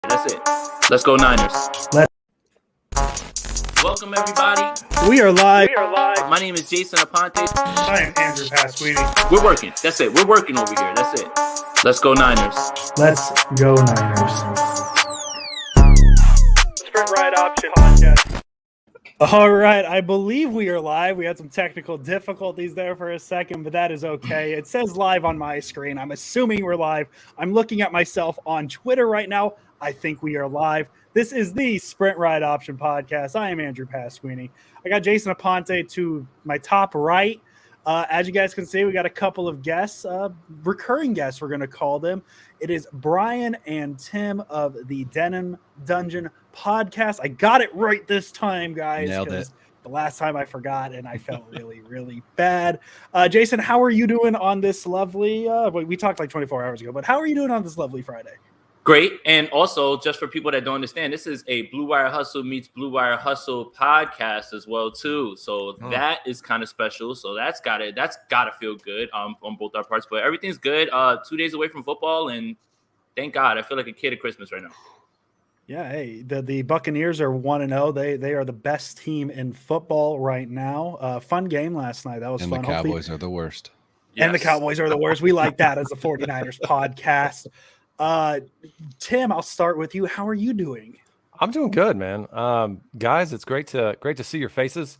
That's it. Let's go Niners. Welcome, everybody. We are live. My name is Jason Aponte. I am Andrew Pasquini. We're working. That's it. We're working over here. That's it. Let's go Niners. Let's go Niners. Sprint Ride Option Podcast. All right, I believe we are live. We had some technical difficulties there for a second, but that is okay. It says live on my screen. I'm assuming we're live. I'm looking at myself on Twitter right now. I think we are live. This is the Sprint Ride Option Podcast. I am Andrew Pasquini. I got Jason Aponte to my top right. As you guys can see, we got a couple of guests, recurring guests, we're going to call them. It is Brian and Tim of the Denim Dungeon Podcast. I got it right this time, guys. Nailed it. The last time I forgot, and I felt really, really bad. Jason, how are you doing on this lovely, we talked like 24 hours ago, but how are you doing on this lovely Friday? Great. And also, just for people that don't understand, this is a Blue Wire Hustle meets Blue Wire Hustle podcast as well, too. So that is kind of special. So that's gotta feel good on both our parts. But everything's good. 2 days away from football, and thank God. I feel like a kid at Christmas right now. Yeah, hey, the Buccaneers are 1-0. They are the best team in football right now. Fun game last night. That was fun. And the Cowboys are the worst. Yes. And the Cowboys are the worst. We like that as a 49ers podcast. Tim, I'll start with you. How are you doing? I'm doing good, man. Guys, it's great to see your faces.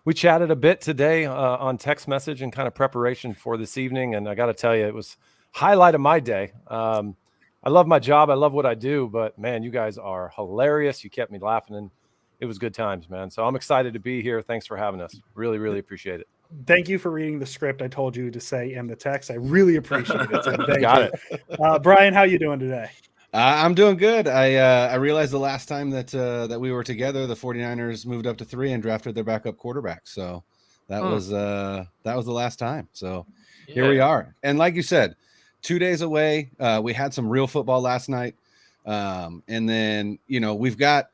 We chatted a bit today on text message and kind of preparation for this evening, and I got to tell you, it was highlight of my day. I love my job. I love what I do, but man, you guys are hilarious. You kept me laughing, and it was good times, man. So I'm excited to be here. Thanks for having us. Really, really appreciate it. Thank you for reading the script I told you to say in the text. I really appreciate it. So Got it. Brian, how you doing today? I'm doing good. I realized the last time that we were together, the 49ers moved up to 3 and drafted their backup quarterback. So that was the last time. So here we are. And like you said, 2 days away. We had some real football last night. And then, we've got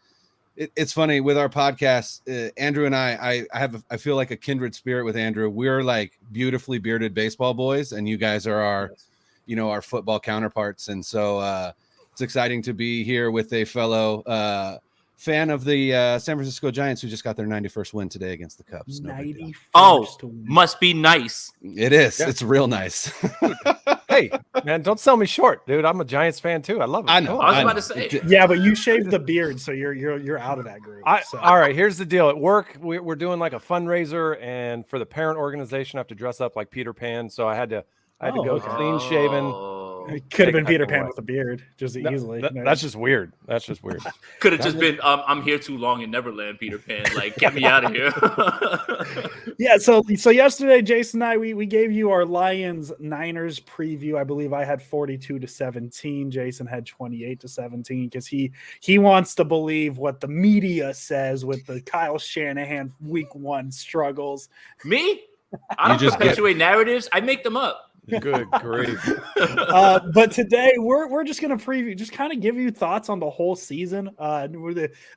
it's funny with our podcast, Andrew and I I feel like a kindred spirit with Andrew. We're like beautifully bearded baseball boys, and you guys are our football counterparts. And so it's exciting to be here with a fellow fan of the San Francisco Giants who just got their 91st win today against the Cubs. Must be nice. It is. Yeah. It's real nice. Hey, man, don't sell me short, dude. I'm a Giants fan too. I love it. I know. I was about to say. Yeah, but you shaved the beard, so you're out of that group. All right, here's the deal. At work, we're doing like a fundraiser, and for the parent organization, I have to dress up like Peter Pan. So I had to go clean shaven. It could have been Peter Pan with a beard, just easily. That's just weird. Could have just been, I'm here too long in Neverland, Peter Pan. Like, get me out of here. Yeah, so yesterday, Jason and I, we gave you our Lions-Niners preview. I believe I had 42-17. Jason had 28-17 because he wants to believe what the media says with the Kyle Shanahan Week 1 struggles. Me? I don't perpetuate narratives. I make them up. Good grief. But today we're just going to preview, just kind of give you thoughts on the whole season.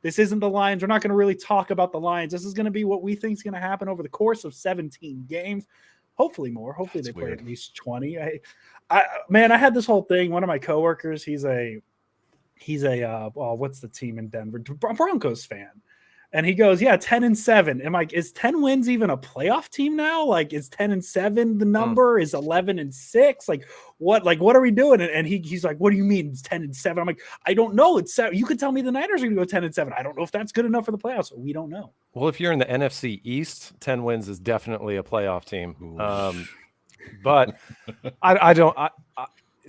This isn't the Lions. We're not going to really talk about the Lions. This is going to be what we think is going to happen over the course of 17 games. Hopefully more. Hopefully they play at least 20. I had this whole thing. One of my coworkers, he's a what's the team in Denver? Broncos fan. And he goes, 10-7. Am I, is 10 wins even a playoff team now? Like, is 10-7 the number? Is 11-6? Like, what are we doing? And he's like, what do you mean it's 10-7? I'm like, I don't know. It's 7. You could tell me the Niners are going to go 10-7. I don't know if that's good enough for the playoffs. We don't know. Well, if you're in the NFC East, 10 wins is definitely a playoff team. But I don't.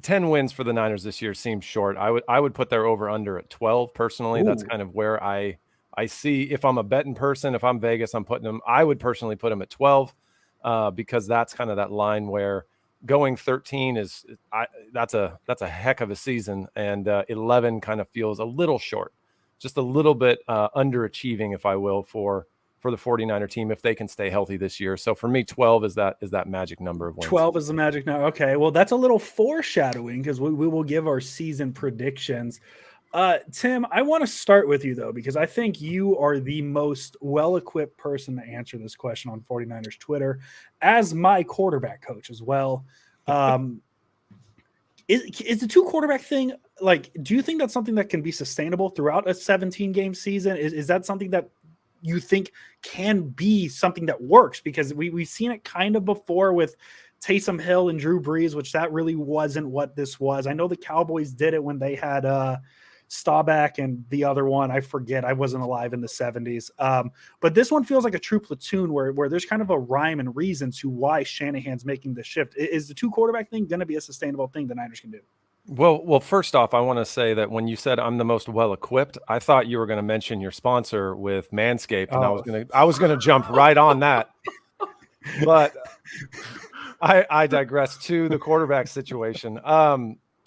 10 wins for the Niners this year seems short. I would put their over under at 12 personally. Ooh. That's kind of where I see, if I'm a betting person, if I'm Vegas, I would personally put them at 12 because that's kind of that line where going 13 that's a heck of a season, and 11 kind of feels a little short, just a little bit underachieving, if I will, for the 49er team if they can stay healthy this year. So for me, 12 is that magic number of wins. 12 is the magic number. Okay, well, that's a little foreshadowing because we will give our season predictions. Tim, I want to start with you, though, because I think you are the most well-equipped person to answer this question on 49ers Twitter as my quarterback coach as well. Is the 2 quarterback thing, like, do you think that's something that can be sustainable throughout a 17-game season? Is that something that you think can be something that works? Because we've seen it kind of before with Taysom Hill and Drew Brees, which that really wasn't what this was. I know the Cowboys did it when they had Staubach and the other one, I forget. I wasn't alive in the 70s. But this one feels like a true platoon where there's kind of a rhyme and reason to why Shanahan's making the shift. Is the 2 quarterback thing going to be a sustainable thing the Niners can do? Well, first off, I want to say that when you said I'm the most well-equipped, I thought you were going to mention your sponsor with Manscaped, and I was going to jump right on that. But I digress to the quarterback situation.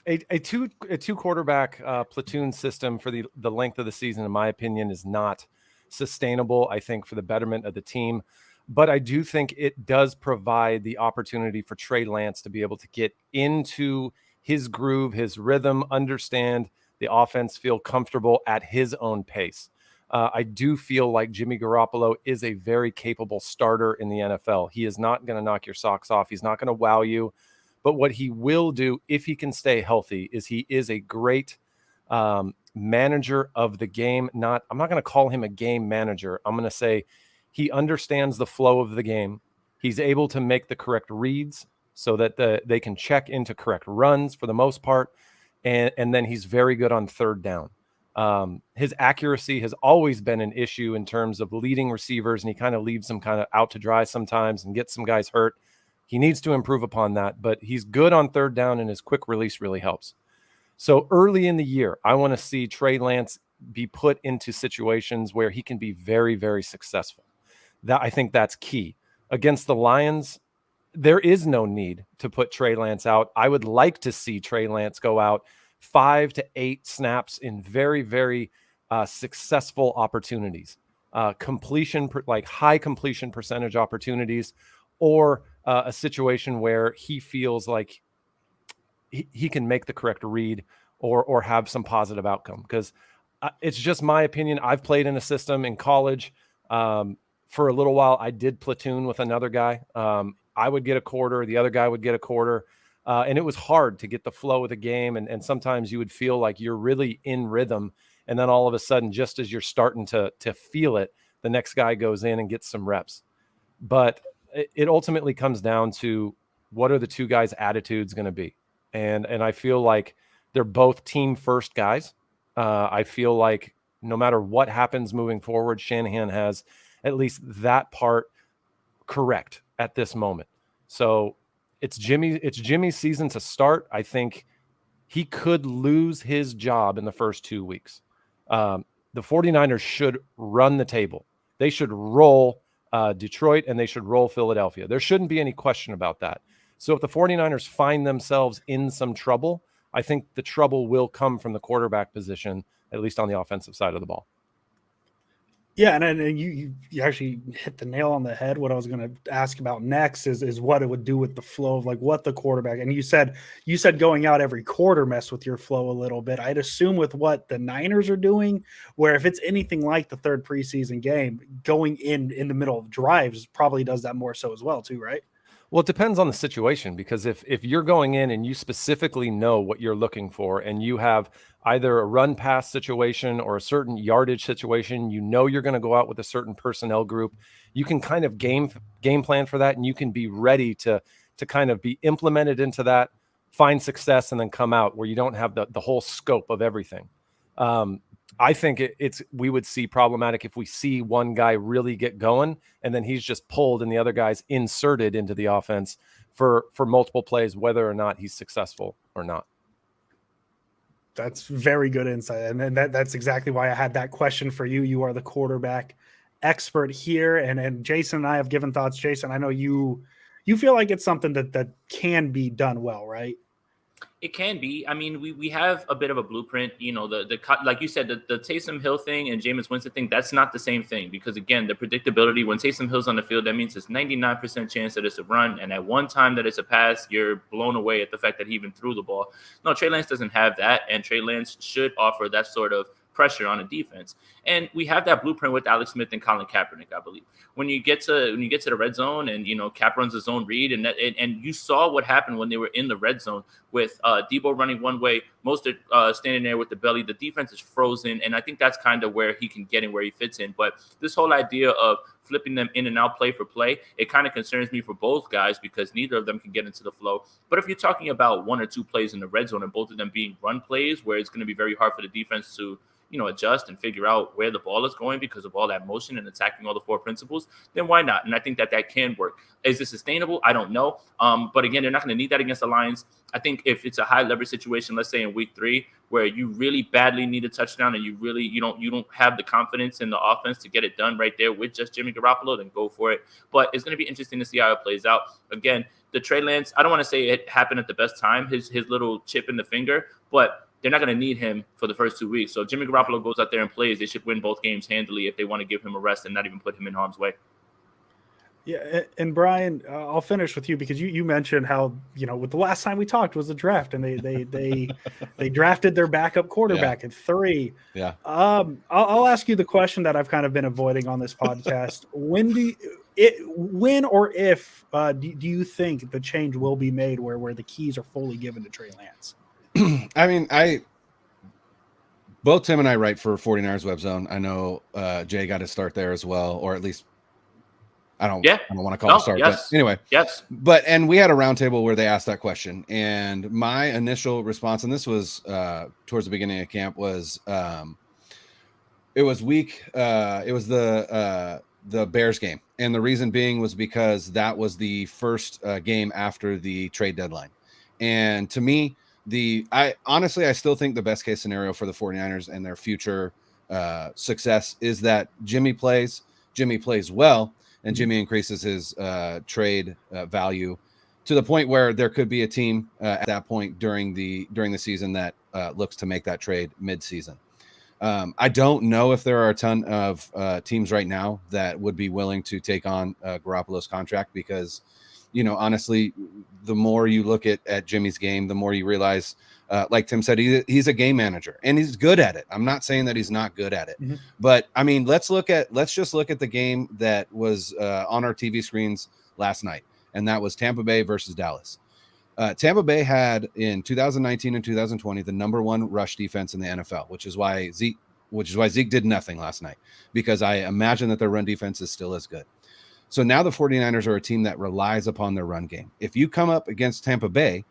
A two quarterback platoon system for the length of the season, in my opinion, is not sustainable, I think, for the betterment of the team. But I do think it does provide the opportunity for Trey Lance to be able to get into his groove, his rhythm, understand the offense, feel comfortable at his own pace. I do feel like Jimmy Garoppolo is a very capable starter in the NFL. He is not going to knock your socks off. He's not going to wow you. But what he will do, if he can stay healthy, is he is a great manager of the game. I'm not going to call him a game manager. I'm going to say he understands the flow of the game. He's able to make the correct reads so that they can check into correct runs for the most part. And then he's very good on third down. His accuracy has always been an issue in terms of leading receivers, and he kind of leaves them kind of out to dry sometimes and gets some guys hurt. He needs to improve upon that, but he's good on third down, and his quick release really helps. So early in the year, I want to see Trey Lance be put into situations where he can be very, very successful. I think that's key. Against the Lions, there is no need to put Trey Lance out. I would like to see Trey Lance go out 5 to 8 snaps in very, very successful opportunities, high completion percentage opportunities, or a situation where he feels like he can make the correct read or have some positive outcome. Because it's just my opinion. I've played in a system in college. For a little while, I did platoon with another guy. I would get a quarter. The other guy would get a quarter. And it was hard to get the flow of the game. And sometimes you would feel like you're really in rhythm. And then all of a sudden, just as you're starting to feel it, the next guy goes in and gets some reps. But it ultimately comes down to what are the two guys' attitudes going to be. And I feel like they're both team first guys. I feel like no matter what happens moving forward, Shanahan has at least that part correct at this moment. So it's Jimmy's season to start. I think he could lose his job in the first 2 weeks. The 49ers should run the table. They should roll Detroit, and they should roll Philadelphia. There shouldn't be any question about that. So if the 49ers find themselves in some trouble, I think the trouble will come from the quarterback position, at least on the offensive side of the ball. Yeah, and you actually hit the nail on the head. What I was going to ask about next is what it would do with the flow of like what the quarterback, and you said going out every quarter mess with your flow a little bit. I'd assume with what the Niners are doing, where if it's anything like the third preseason game, going in the middle of drives probably does that more so as well too, right? Well, it depends on the situation, because if you're going in and you specifically know what you're looking for, and you have either a run pass situation or a certain yardage situation, you know you're going to go out with a certain personnel group, you can kind of game plan for that, and you can be ready to kind of be implemented into that, find success, and then come out where you don't have the whole scope of everything. I think we would see problematic if we see one guy really get going and then he's just pulled and the other guy's inserted into the offense for multiple plays, whether or not he's successful or not. That's very good insight. And that's exactly why I had that question for you. You are the quarterback expert here. And Jason and I have given thoughts. Jason, I know you feel like it's something that can be done well, right? It can be. I mean, we have a bit of a blueprint, you know, the like you said, the Taysom Hill thing and Jameis Winston thing, that's not the same thing, because again, the predictability, when Taysom Hill's on the field, that means it's 99% chance that it's a run. And at one time that it's a pass, you're blown away at the fact that he even threw the ball. No, Trey Lance doesn't have that. And Trey Lance should offer that sort of pressure on a defense. And we have that blueprint with Alex Smith and Colin Kaepernick, I believe. When you get to the red zone and Cap runs his own read, and you saw what happened when they were in the red zone with Debo running one way, Mostert standing there with the belly. The defense is frozen, and I think that's kind of where he can get in, where he fits in. But this whole idea of flipping them in and out play for play, it kind of concerns me for both guys because neither of them can get into the flow. But if you're talking about one or two plays in the red zone and both of them being run plays where it's going to be very hard for the defense to adjust and figure out where the ball is going because of all that motion and attacking all the four principles, then why not? And I think that can work. Is this sustainable? I don't know. But again, they're not going to need that against the Lions. I think if it's a high leverage situation, let's say in week 3, where you really badly need a touchdown and you don't have the confidence in the offense to get it done right there with just Jimmy Garoppolo, then go for it. But it's going to be interesting to see how it plays out. Again, the Trey Lance, I don't want to say it happened at the best time, his little chip in the finger, but they're not going to need him for the first 2 weeks. So if Jimmy Garoppolo goes out there and plays, they should win both games handily if they want to give him a rest and not even put him in harm's way. Yeah, and Brian, I'll finish with you because you mentioned how with the last time we talked was the draft, and they drafted their backup quarterback at 3. Yeah. I'll ask you the question that I've kind of been avoiding on this podcast. When or if do you think the change will be made where the keys are fully given to Trey Lance? I mean, both Tim and I write for 49ers Web Zone. I know Jay got his start there as well, or at least I don't want to call it start. Yes. But anyway, yes. And we had a roundtable where they asked that question, and my initial response, and this was towards the beginning of camp, was it was the Bears game, and the reason being was because that was the first game after the trade deadline, and to me, I still think the best case scenario for the 49ers and their future success is that Jimmy plays well, and Jimmy increases his trade value to the point where there could be a team at that point during the season that looks to make that trade mid-season. I don't know if there are a ton of teams right now that would be willing to take on Garoppolo's contract because, honestly, the more you look at Jimmy's game, the more you realize, like Tim said, he's a game manager and he's good at it. I'm not saying that he's not good at it, but I mean, let's just look at the game that was on our TV screens last night, and that was Tampa Bay versus Dallas. Tampa Bay had in 2019 and 2020 the number 1 rush defense in the NFL, which is why Zeke did nothing last night, because I imagine that their run defense is still as good. So now the 49ers are a team that relies upon their run game. If you come up against Tampa Bay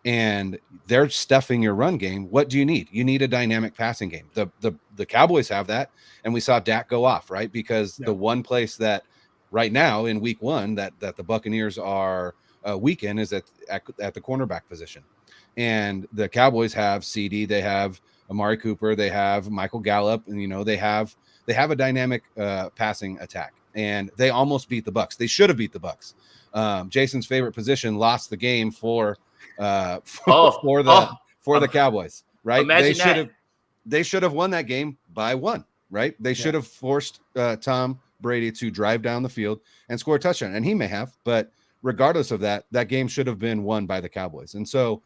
and they're stuffing your run game, what do you need? You need a dynamic passing game. The Cowboys have that, and we saw Dak go off, right? Because the one place that right now in week 1 that the Buccaneers are weak in is at the cornerback position. And the Cowboys have CD, they have Amari Cooper, they have Michael Gallup, and they have a dynamic passing attack. And they almost beat the Bucs. They should have beat the Bucs. Jason's favorite position lost the game for the Cowboys, right? They should have won that game by 1, right? They should have forced Tom Brady to drive down the field and score a touchdown, and he may have, but regardless of that game should have been won by the Cowboys. And so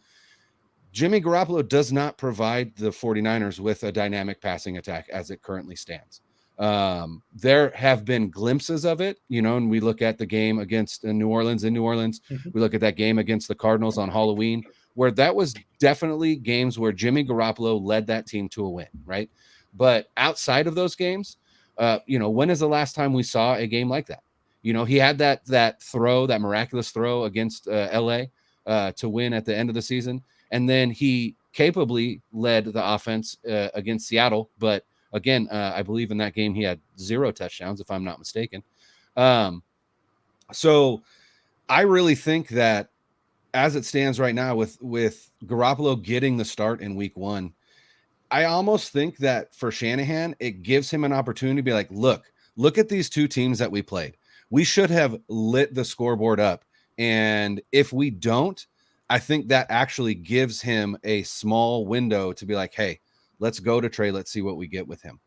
Jimmy Garoppolo does not provide the 49ers with a dynamic passing attack as it currently stands. There have been glimpses of it, and we look at the game against New Orleans. We look at that game against the Cardinals on Halloween, where that was definitely games where Jimmy Garoppolo led that team to a win, right? But outside of those games, when is the last time we saw a game like that? He had that throw, that miraculous throw against LA to win at the end of the season, and then he capably led the offense against Seattle, but again, I believe in that game he had 0 touchdowns, if I'm not mistaken. So I really think that as it stands right now, with Garoppolo getting the start in week 1, I almost think that for Shanahan, it gives him an opportunity to be like, look at these 2 teams that we played. We should have lit the scoreboard up. And if we don't, I think that actually gives him a small window to be like, hey, let's go to Trey. Let's see what we get with him.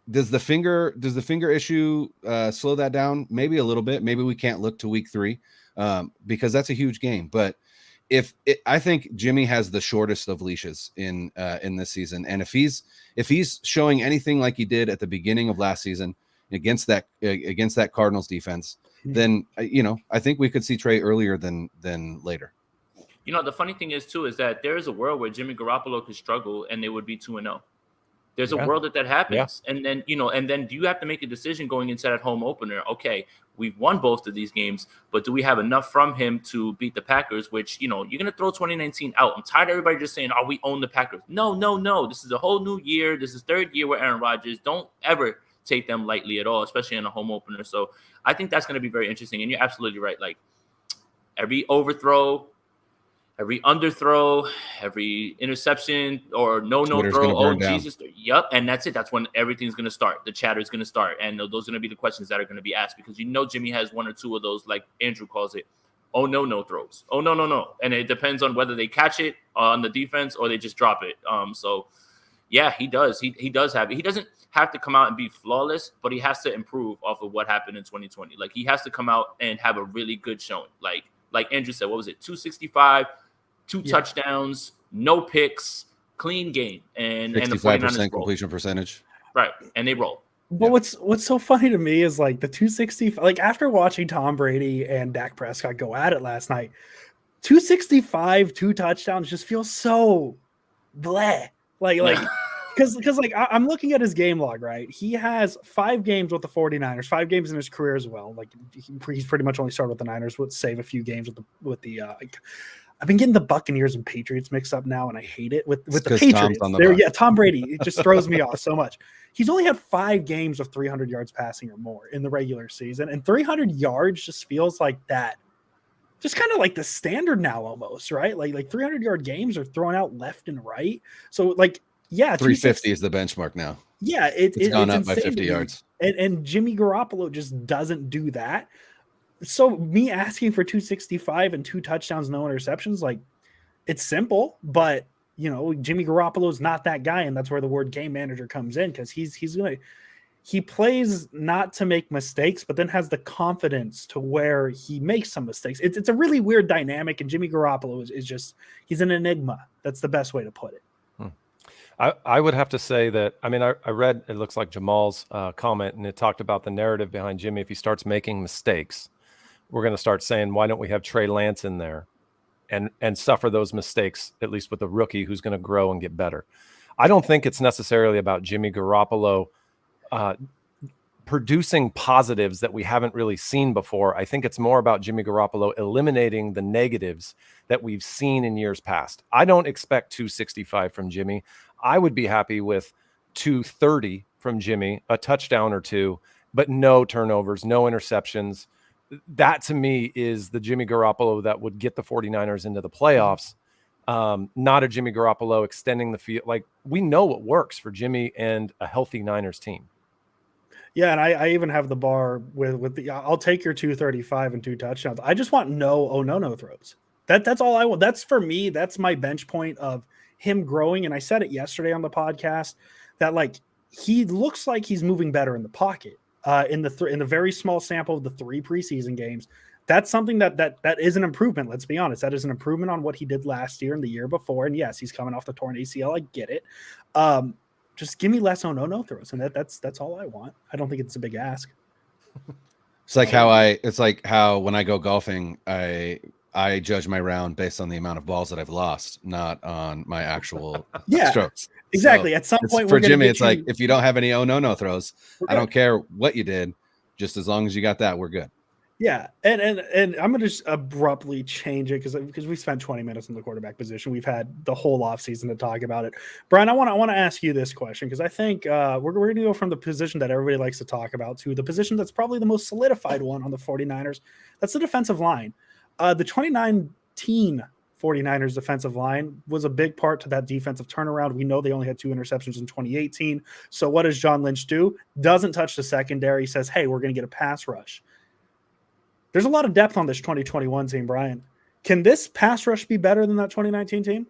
Does the finger issue slow that down? Maybe a little bit. Maybe we can't look to week 3 because that's a huge game. But I think Jimmy has the shortest of leashes in this season, and if he's showing anything like he did at the beginning of last season against that Cardinals defense, then I think we could see Trey earlier than later. The funny thing is too is that there is a world where Jimmy Garoppolo could struggle and they would be 2-0. There's a world that happens, and then do you have to make a decision going into that home opener? Okay, we've won both of these games, but do we have enough from him to beat the Packers? Which you're gonna throw 2019 out. I'm tired of everybody just saying, "Oh, we own the Packers." No. This is a whole new year. This is third year with Aaron Rodgers. Don't ever take them lightly at all, especially in a home opener. So I think that's gonna be very interesting. And you're absolutely right. Like every overthrow, every underthrow, every interception or no throw. Oh, Jesus. Yep. And that's it. That's when everything's going to start. The chatter is going to start. And those are going to be the questions that are going to be asked because Jimmy has one or two of those, like Andrew calls it, no throws. Oh, no. And it depends on whether they catch it on the defense or they just drop it. So, yeah, he does. He does have it. He doesn't have to come out and be flawless, but he has to improve off of what happened in 2020. Like, he has to come out and have a really good showing. Like Andrew said, what was it, 265? 2 touchdowns, no picks, clean game, and 65% completion percentage. Right, and they roll. But what's so funny to me is like the 265. Like after watching Tom Brady and Dak Prescott go at it last night, 265, 2 touchdowns just feels so bleh. Like because like I'm looking at his game log, right? He has 5 games with the 49ers, 5 games in his career as well. Like he's pretty much only started with the Niners, would save a few games with the I've been getting the Buccaneers and Patriots mixed up now, and I hate it with the Patriots. Tom Brady, it just throws me off so much. He's only had 5 games of 300 yards passing or more in the regular season, and 300 yards just feels like that. Just kind of like the standard now, almost, right? Like 300-yard games are thrown out left and right. So 350 is the benchmark now. Yeah, it's gone up by 50 yards, and Jimmy Garoppolo just doesn't do that. So me asking for 265 and 2 touchdowns, no interceptions, like it's simple, but Jimmy Garoppolo is not that guy. And that's where the word game manager comes in. Cause he plays not to make mistakes, but then has the confidence to where he makes some mistakes. It's a really weird dynamic. And Jimmy Garoppolo is just, he's an enigma. That's the best way to put it. I would have to say that, I read, it looks like Jamal's comment, and it talked about the narrative behind Jimmy. If he starts making mistakes, we're going to start saying, why don't we have Trey Lance in there and suffer those mistakes, at least with a rookie who's going to grow and get better. I don't think it's necessarily about Jimmy Garoppolo producing positives that we haven't really seen before. I think it's more about Jimmy Garoppolo eliminating the negatives that we've seen in years past. I don't expect 265 from Jimmy. I would be happy with 230 from Jimmy, a touchdown or 2, but no turnovers, no interceptions. That to me is the Jimmy Garoppolo that would get the 49ers into the playoffs. Not a Jimmy Garoppolo extending the field. Like, we know what works for Jimmy and a healthy Niners team. Yeah, and I even have the bar with the I'll take your 235 and 2 touchdowns. I just want no throws. That's all I want. That's for me. That's my bench point of him growing. And I said it yesterday on the podcast that like he looks like he's moving better in the pocket. In the very small sample of the 3 preseason games, that's something that is an improvement. Let's be honest, that is an improvement on what he did last year and the year before. And yes, he's coming off the torn ACL. I get it. Just give me less no throws, and that's all I want. I don't think it's a big ask. It's like how when I go golfing, I judge my round based on the amount of balls that I've lost, not on my actual strokes. Exactly. So at some point, for Jimmy, it's like if you don't have any no throws, I don't care what you did, just as long as you got that, we're good. Yeah, and I'm gonna just abruptly change it because we spent 20 minutes in the quarterback position. We've had the whole offseason to talk about it. Brian, I want to ask you this question because I think we're going to go from the position that everybody likes to talk about to the position that's probably the most solidified one on the 49ers. That's the defensive line. The 2019 49ers defensive line was a big part to that defensive turnaround. We know they only had 2 interceptions in 2018. So what does John Lynch do? Doesn't touch the secondary. He says, hey, we're going to get a pass rush. There's a lot of depth on this 2021 team, Brian. Can this pass rush be better than that 2019 team?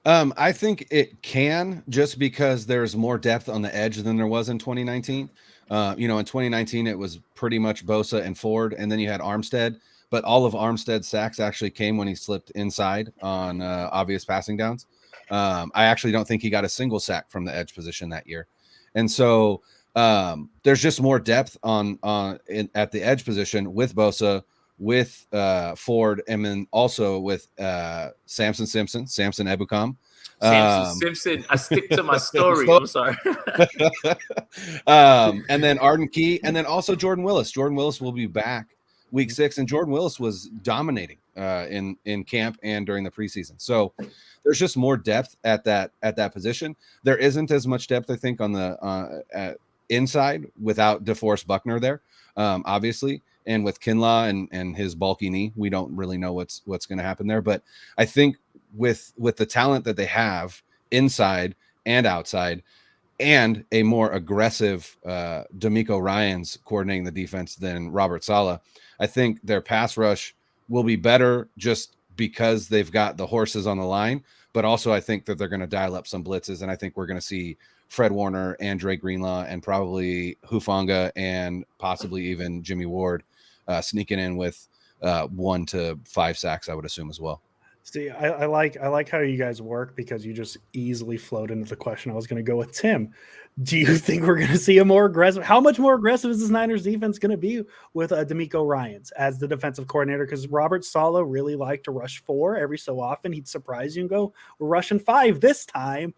I think it can, just because there's more depth on the edge than there was in 2019. In 2019, it was pretty much Bosa and Ford, and then you had Armstead. but all of Armstead's sacks actually came when he slipped inside on obvious passing downs. I actually don't think he got a single sack from the edge position that year. And so there's just more depth at the edge position with Bosa, with Ford, and then also with Samson Ebukam. Simpson, I stick to my story. I'm sorry. And then Arden Key, and then also Jordan Willis. Jordan Willis will be back week 6, and Jordan Willis was dominating in camp and during the preseason. So there's just more depth at that position. There isn't as much depth, I think, on the inside without DeForest Buckner there, obviously. And with Kinlaw and his bulky knee, we don't really know what's going to happen there. But I think with the talent that they have inside and outside, and a more aggressive D'Amico Ryans coordinating the defense than Robert Saleh, I think their pass rush will be better just because they've got the horses on the line. But also I think that they're going to dial up some blitzes, and I think we're going to see Fred Warner and Dre Greenlaw and probably Hufanga and possibly even Jimmy Ward sneaking in with 1 to 5 sacks, I would assume, as well. See, I like how you guys work, because you just easily flowed into the question I was going to go with. Tim, do you think we're going to see a more aggressive? How much more aggressive is this Niners defense going to be with D'Amico Ryans as the defensive coordinator? Because Robert Saleh really liked to rush 4 every so often. He'd surprise you and go, we're rushing 5 this time.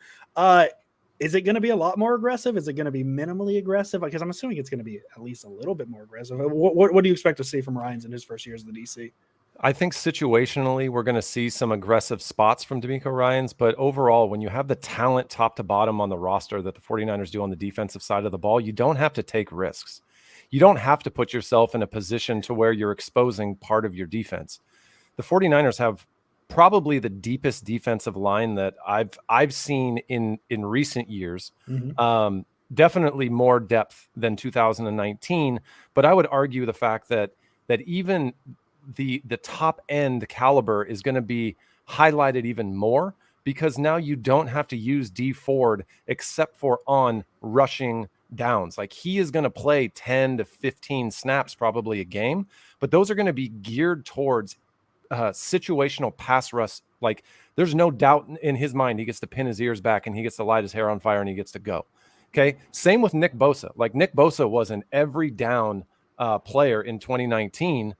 Is it going to be a lot more aggressive? Is it going to be minimally aggressive? Because I'm assuming it's going to be at least a little bit more aggressive. What do you expect to see from Ryans in his first year as the DC? I think situationally we're going to see some aggressive spots from D'Amico Ryans, but overall, when you have the talent top to bottom on the roster that the 49ers do on the defensive side of the ball, you don't have to take risks. You don't have to put yourself in a position to where you're exposing part of your defense. The 49ers have probably the deepest defensive line that I've seen in recent years. Mm-hmm. Definitely more depth than 2019, but I would argue the fact that even the top end caliber is going to be highlighted even more, because now you don't have to use D Ford except for on rushing downs. Like, he is going to play 10 to 15 snaps probably a game, but those are going to be geared towards situational pass rush. Like, there's no doubt in his mind he gets to pin his ears back and he gets to light his hair on fire and he gets to go. Okay. Same with Nick Bosa. Like, Nick Bosa was an every down player in 2019.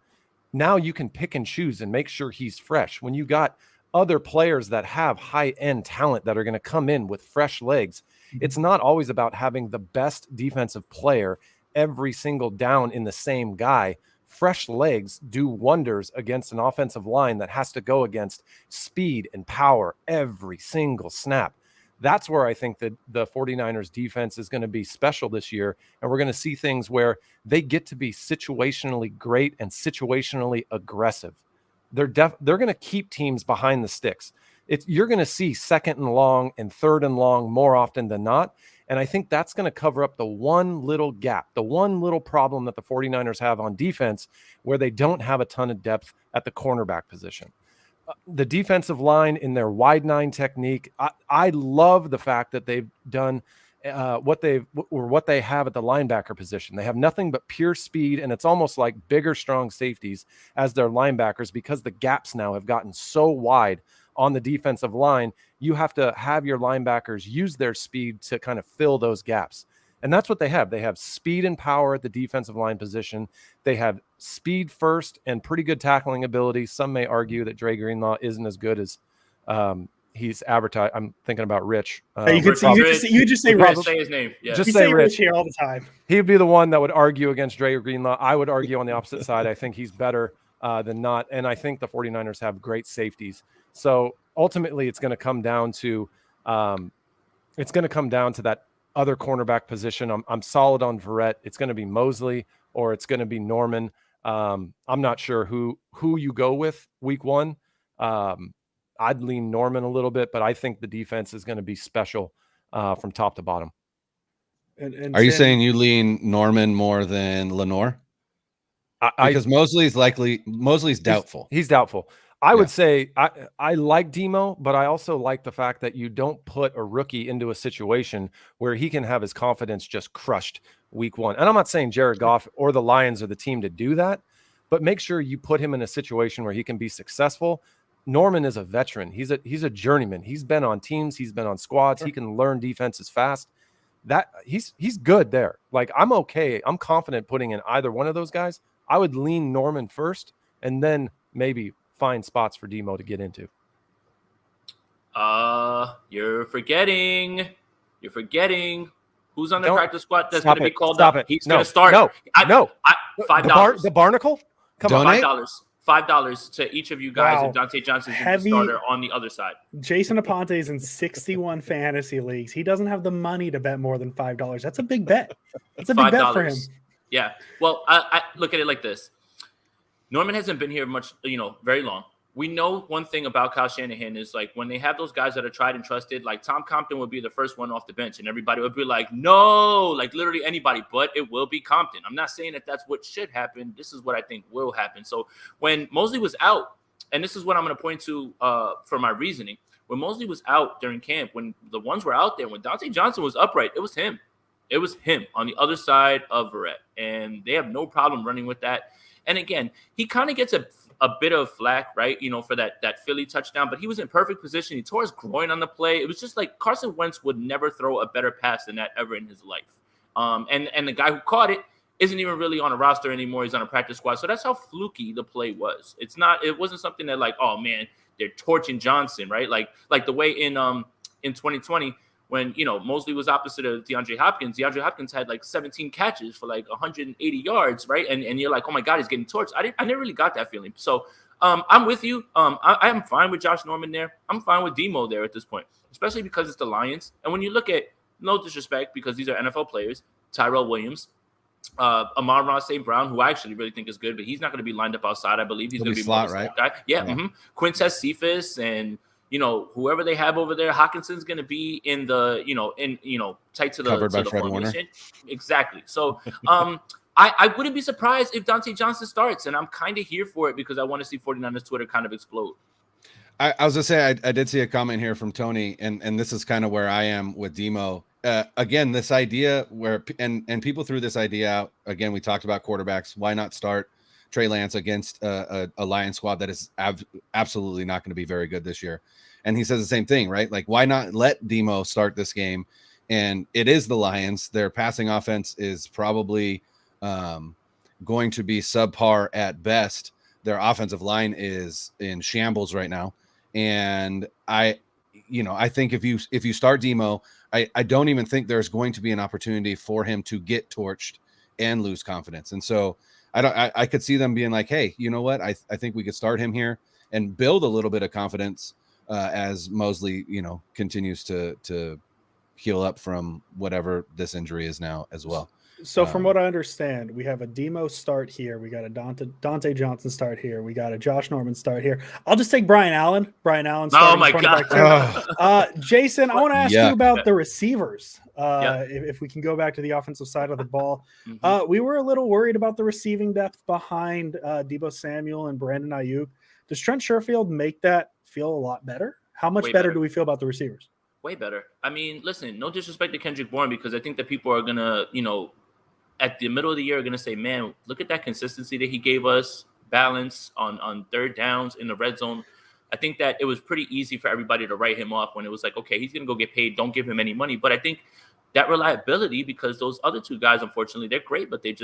Now you can pick and choose and make sure he's fresh. When you got other players that have high-end talent that are going to come in with fresh legs, it's not always about having the best defensive player every single down in the same guy. Fresh legs do wonders against an offensive line that has to go against speed and power every single snap. That's where I think that the 49ers defense is going to be special this year. And we're going to see things where they get to be situationally great and situationally aggressive. They're going to keep teams behind the sticks. You're going to see 2nd and long and 3rd and long more often than not. And I think that's going to cover up the one little gap, the one little problem that the 49ers have on defense, where they don't have a ton of depth at the cornerback position. The defensive line in their wide 9 technique, I love the fact that they've done what they have at the linebacker position. They have nothing but pure speed, and it's almost like bigger, strong safeties as their linebackers, because the gaps now have gotten so wide on the defensive line. You have to have your linebackers use their speed to kind of fill those gaps. And that's what they have. They have speed and power at the defensive line position. They have speed first and pretty good tackling ability. Some may argue that Dre Greenlaw isn't as good as he's advertised. I'm thinking about Rich. You just say Rich. Say his name. Yeah. Just say Rich here all the time. He'd be the one that would argue against Dre Greenlaw. I would argue on the opposite side. I think he's better than not. And I think the 49ers have great safeties. So ultimately it's going to come down to that other cornerback position. I'm solid on Verrett. It's going to be Mosley or it's going to be Norman. I'm not sure who you go with week 1. I'd lean Norman a little bit, but I think the defense is going to be special from top to bottom. And are you saying you lean Norman more than Lenore? Because Mosley's doubtful. He's doubtful. I would say I like Demo, but I also like the fact that you don't put a rookie into a situation where he can have his confidence just crushed week 1. And I'm not saying Jared Goff or the Lions are the team to do that, but make sure you put him in a situation where he can be successful. Norman is a veteran. He's a journeyman. He's been on teams. He's been on squads. He can learn defenses fast. That he's good there. Like, I'm okay. I'm confident putting in either one of those guys. I would lean Norman first and then maybe find spots for Demo to get into. You're forgetting who's on the practice squad that's going to be called up. He's going to start. No. $5. The Barnacle? Come on. $5 to each of you guys, and Dante Johnson's the starter on the other side. Jason Aponte is in 61 fantasy leagues. He doesn't have the money to bet more than $5. That's a big bet. That's a big bet for him. Yeah. Well, I look at it like this. Norman hasn't been here much, very long. We know one thing about Kyle Shanahan is, like, when they have those guys that are tried and trusted, like Tom Compton would be the first one off the bench, and everybody would be like, no, like literally anybody, but it will be Compton. I'm not saying that that's what should happen. This is what I think will happen. So when Mosley was out, and this is what I'm going to point to for my reasoning, when Mosley was out during camp, when the ones were out there, when Dante Johnson was upright, it was him. It was him on the other side of Verrett, and they have no problem running with that. And again, he kind of gets a bit of flack, right? For that Philly touchdown, but he was in perfect position. He tore his groin on the play. It was just like Carson Wentz would never throw a better pass than that ever in his life. And the guy who caught it isn't even really on a roster anymore. He's on a practice squad. So that's how fluky the play was. It wasn't something that, like, oh man, they're torching Johnson, right? Like the way in 2020 when, Mosley was opposite of DeAndre Hopkins. DeAndre Hopkins had like 17 catches for like 180 yards, right? And you're like, oh my God, he's getting torched. I never really got that feeling. So I'm with you. I am fine with Josh Norman there. I'm fine with Demo there at this point, especially because it's the Lions. And when you look at, no disrespect, because these are NFL players, Tyrell Williams, Amon-Ra St. Brown, who I actually really think is good, but he's not going to be lined up outside. I believe he's going to be slot, right? Guy. Yeah. Mm-hmm. Quintez Cephas and whoever they have over there, Hawkinson's going to be in the, tight to the covered by Fred formation. Warner. Exactly. So, I wouldn't be surprised if Dante Johnson starts, and I'm kind of here for it because I want to see 49ers Twitter kind of explode. I was going to say, I did see a comment here from Tony, and this is kind of where I am with Demo. Again, this idea where, and people threw this idea out. Again, we talked about quarterbacks. Why not start Trey Lance against a Lions squad that is absolutely not going to be very good this year? And he says the same thing, right? Like, why not let Demo start this game? And it is the Lions. Their passing offense is probably going to be subpar at best. Their offensive line is in shambles right now. And I think if you start Demo, I don't even think there's going to be an opportunity for him to get torched and lose confidence. And so I could see them being like, hey, you know what? I think we could start him here and build a little bit of confidence as Mosley, continues to heal up from whatever this injury is now as well. So from what I understand, we have a Demo start here. We got a Dante Johnson start here. We got a Josh Norman start here. I'll just take Brian Allen. Oh my God. Jason, I want to ask you about the receivers. If we can go back to the offensive side of the ball, we were a little worried about the receiving depth behind Deebo Samuel and Brandon Ayuk. Does Trent Sherfield make that feel a lot better? How much better do we feel about the receivers? Way better. I mean, listen, no disrespect to Kendrick Bourne, because I think that people are going to, at the middle of the year are going to say, man, look at that consistency that he gave us, balance on third downs in the red zone. I think that it was pretty easy for everybody to write him off when it was like, okay, he's going to go get paid. Don't give him any money. But I think that reliability, because those other two guys, unfortunately, they're great, but they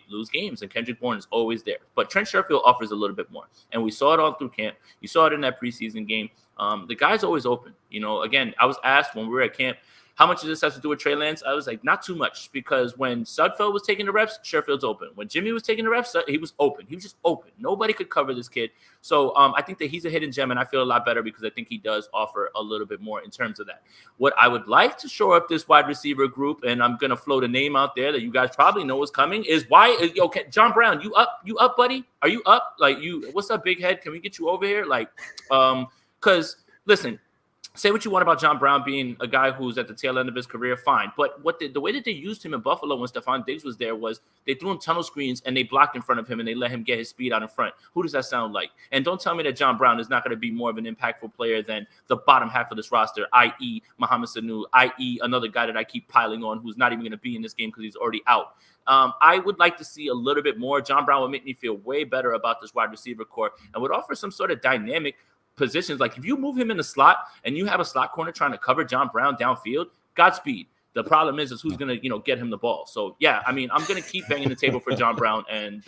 lose games, and Kendrick Bourne is always there. But Trent Sherfield offers a little bit more, and we saw it all through camp. You saw it in that preseason game. The guy's always open. Again, I was asked when we were at camp, how much of this has to do with Trey Lance? I was like, not too much, because when Sudfeld was taking the reps, Sherfield's open. When Jimmy was taking the reps, he was open. He was just open. Nobody could cover this kid. So I think that he's a hidden gem, and I feel a lot better because I think he does offer a little bit more in terms of that. What I would like to shore up this wide receiver group, and I'm going to float a name out there that you guys probably know is coming, is John Brown, you up, buddy? Are you up? What's up, big head? Can we get you over here? Because, listen, say what you want about John Brown being a guy who's at the tail end of his career, fine. But the way that they used him in Buffalo when Stephon Diggs was there was they threw him tunnel screens and they blocked in front of him and they let him get his speed out in front. Who does that sound like? And don't tell me that John Brown is not going to be more of an impactful player than the bottom half of this roster, i.e. Mohamed Sanu, i.e. another guy that I keep piling on who's not even going to be in this game because he's already out. I would like to see a little bit more. John Brown would make me feel way better about this wide receiver core and would offer some sort of dynamic positions. Like if you move him in the slot and you have a slot corner trying to cover John Brown downfield, Godspeed. The problem is who's going to, get him the ball. So yeah, I mean, I'm going to keep banging the table for John Brown. And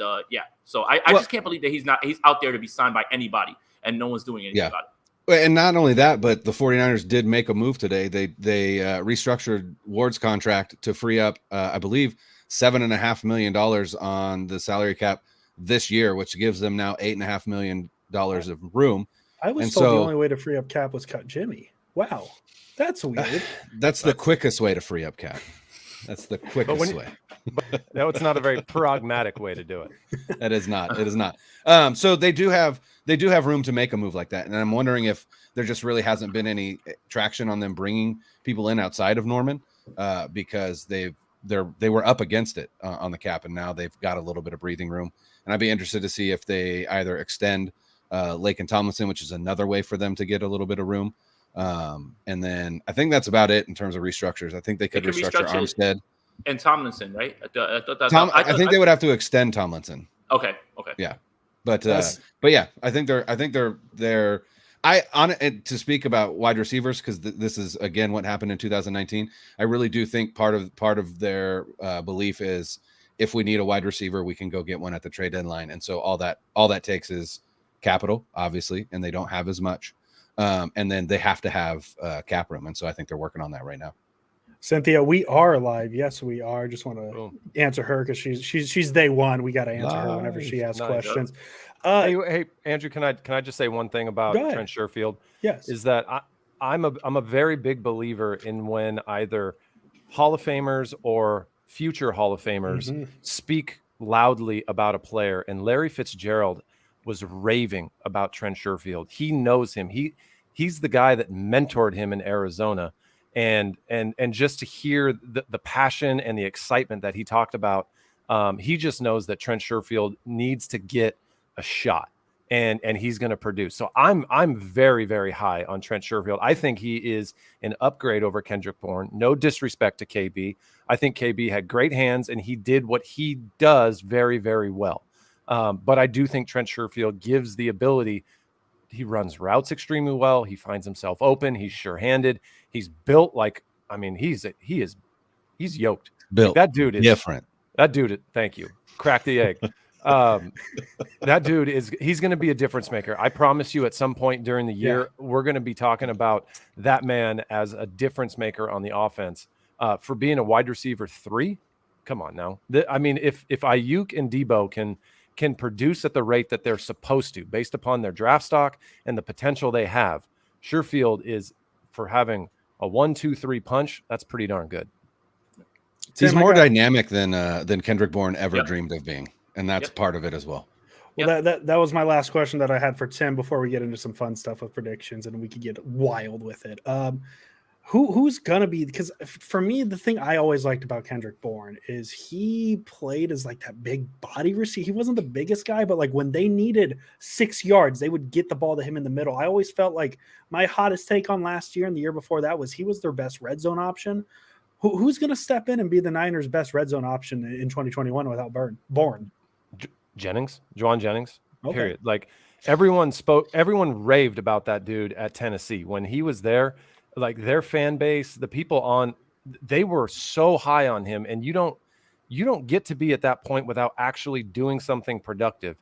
so I just can't believe that he's out there to be signed by anybody and no one's doing anything about it. And not only that, but the 49ers did make a move today. They restructured Ward's contract to free up, I believe, $7.5 million on the salary cap this year, which gives them now $8.5 million of room. I was told the only way to free up cap was cut Jimmy. Wow, that's weird. That's the quickest way to free up cap. That's the quickest way. No, it's not a very pragmatic way to do it. It is not. It is not. So they do have room to make a move like that, and I'm wondering if there just really hasn't been any traction on them bringing people in outside of Norman because they were up against it on the cap, and now they've got a little bit of breathing room. And I'd be interested to see if they either extend Lake and Tomlinson, which is another way for them to get a little bit of room. And then I think that's about it in terms of restructures. I think they could restructure Armstead and Tomlinson, right? I think they would have to extend Tomlinson. Okay. Yeah. But yeah, I think they're to speak about wide receivers, because this is again what happened in 2019. I really do think part of their belief is if we need a wide receiver, we can go get one at the trade deadline. And so all that takes is capital, obviously, and they don't have as much. And then they have to have cap room. And so I think they're working on that right now. Cynthia, we are live. Yes, we are. Just want to answer her because she's day one. We got to answer her whenever she asks questions. Hey, Andrew, can I just say one thing about Trent Sherfield? Yes, is that I'm a very big believer in when either Hall of Famers or future Hall of Famers speak loudly about a player. And Larry Fitzgerald was raving about Trent Sherfield. He knows him. He's the guy that mentored him in Arizona. And just to hear the passion and the excitement that he talked about, he just knows that Trent Sherfield needs to get a shot, and he's going to produce. So I'm very, very high on Trent Sherfield. I think he is an upgrade over Kendrick Bourne. No disrespect to KB. I think KB had great hands, and he did what he does very, very well. But I do think Trent Sherfield gives the ability. He runs routes extremely well. He finds himself open. He's sure-handed. He's built he's yoked. Built. Like that dude is different. That dude. Thank you. Crack the egg. That dude he's going to be a difference maker. I promise you at some point during the year, we're going to be talking about that man as a difference maker on the offense for being a wide receiver 3. Come on now. If Ayuk and Debo can produce at the rate that they're supposed to based upon their draft stock and the potential they have, Sherfield is, for having a 1-2-3 punch, that's pretty darn good. He's more dynamic than Kendrick Bourne ever dreamed of being, and that's part of it as well. Well, that was my last question that I had for Tim before we get into some fun stuff with predictions and we could get wild with it. Who's gonna be, because for me, the thing I always liked about Kendrick Bourne is he played as like that big body receiver. He wasn't the biggest guy, but like when they needed 6 yards, they would get the ball to him in the middle. I always felt like my hottest take on last year and the year before that was he was their best red zone option. Who's gonna step in and be the Niners' best red zone option in 2021 without Bourne? Juwan Jennings. Period. Like everyone raved about that dude at Tennessee when he was there. Like their fan base, the people they were so high on him, and you don't get to be at that point without actually doing something productive.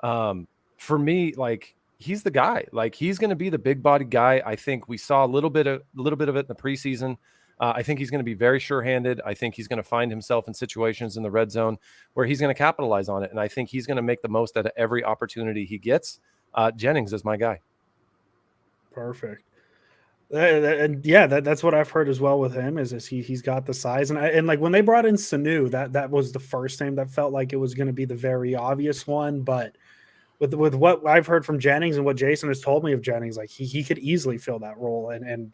For me, like he's the guy. Like he's going to be the big body guy. I think we saw a little bit of it in the preseason. I think he's going to be very sure-handed. I think he's going to find himself in situations in the red zone where he's going to capitalize on it, and I think he's going to make the most out of every opportunity he gets. Jennings is my guy. Perfect. And that's what I've heard as well with him is he's got the size, and like when they brought in Sanu, that was the first name that felt like it was going to be the very obvious one, but with what I've heard from Jennings and what Jason has told me of Jennings, like he could easily fill that role. And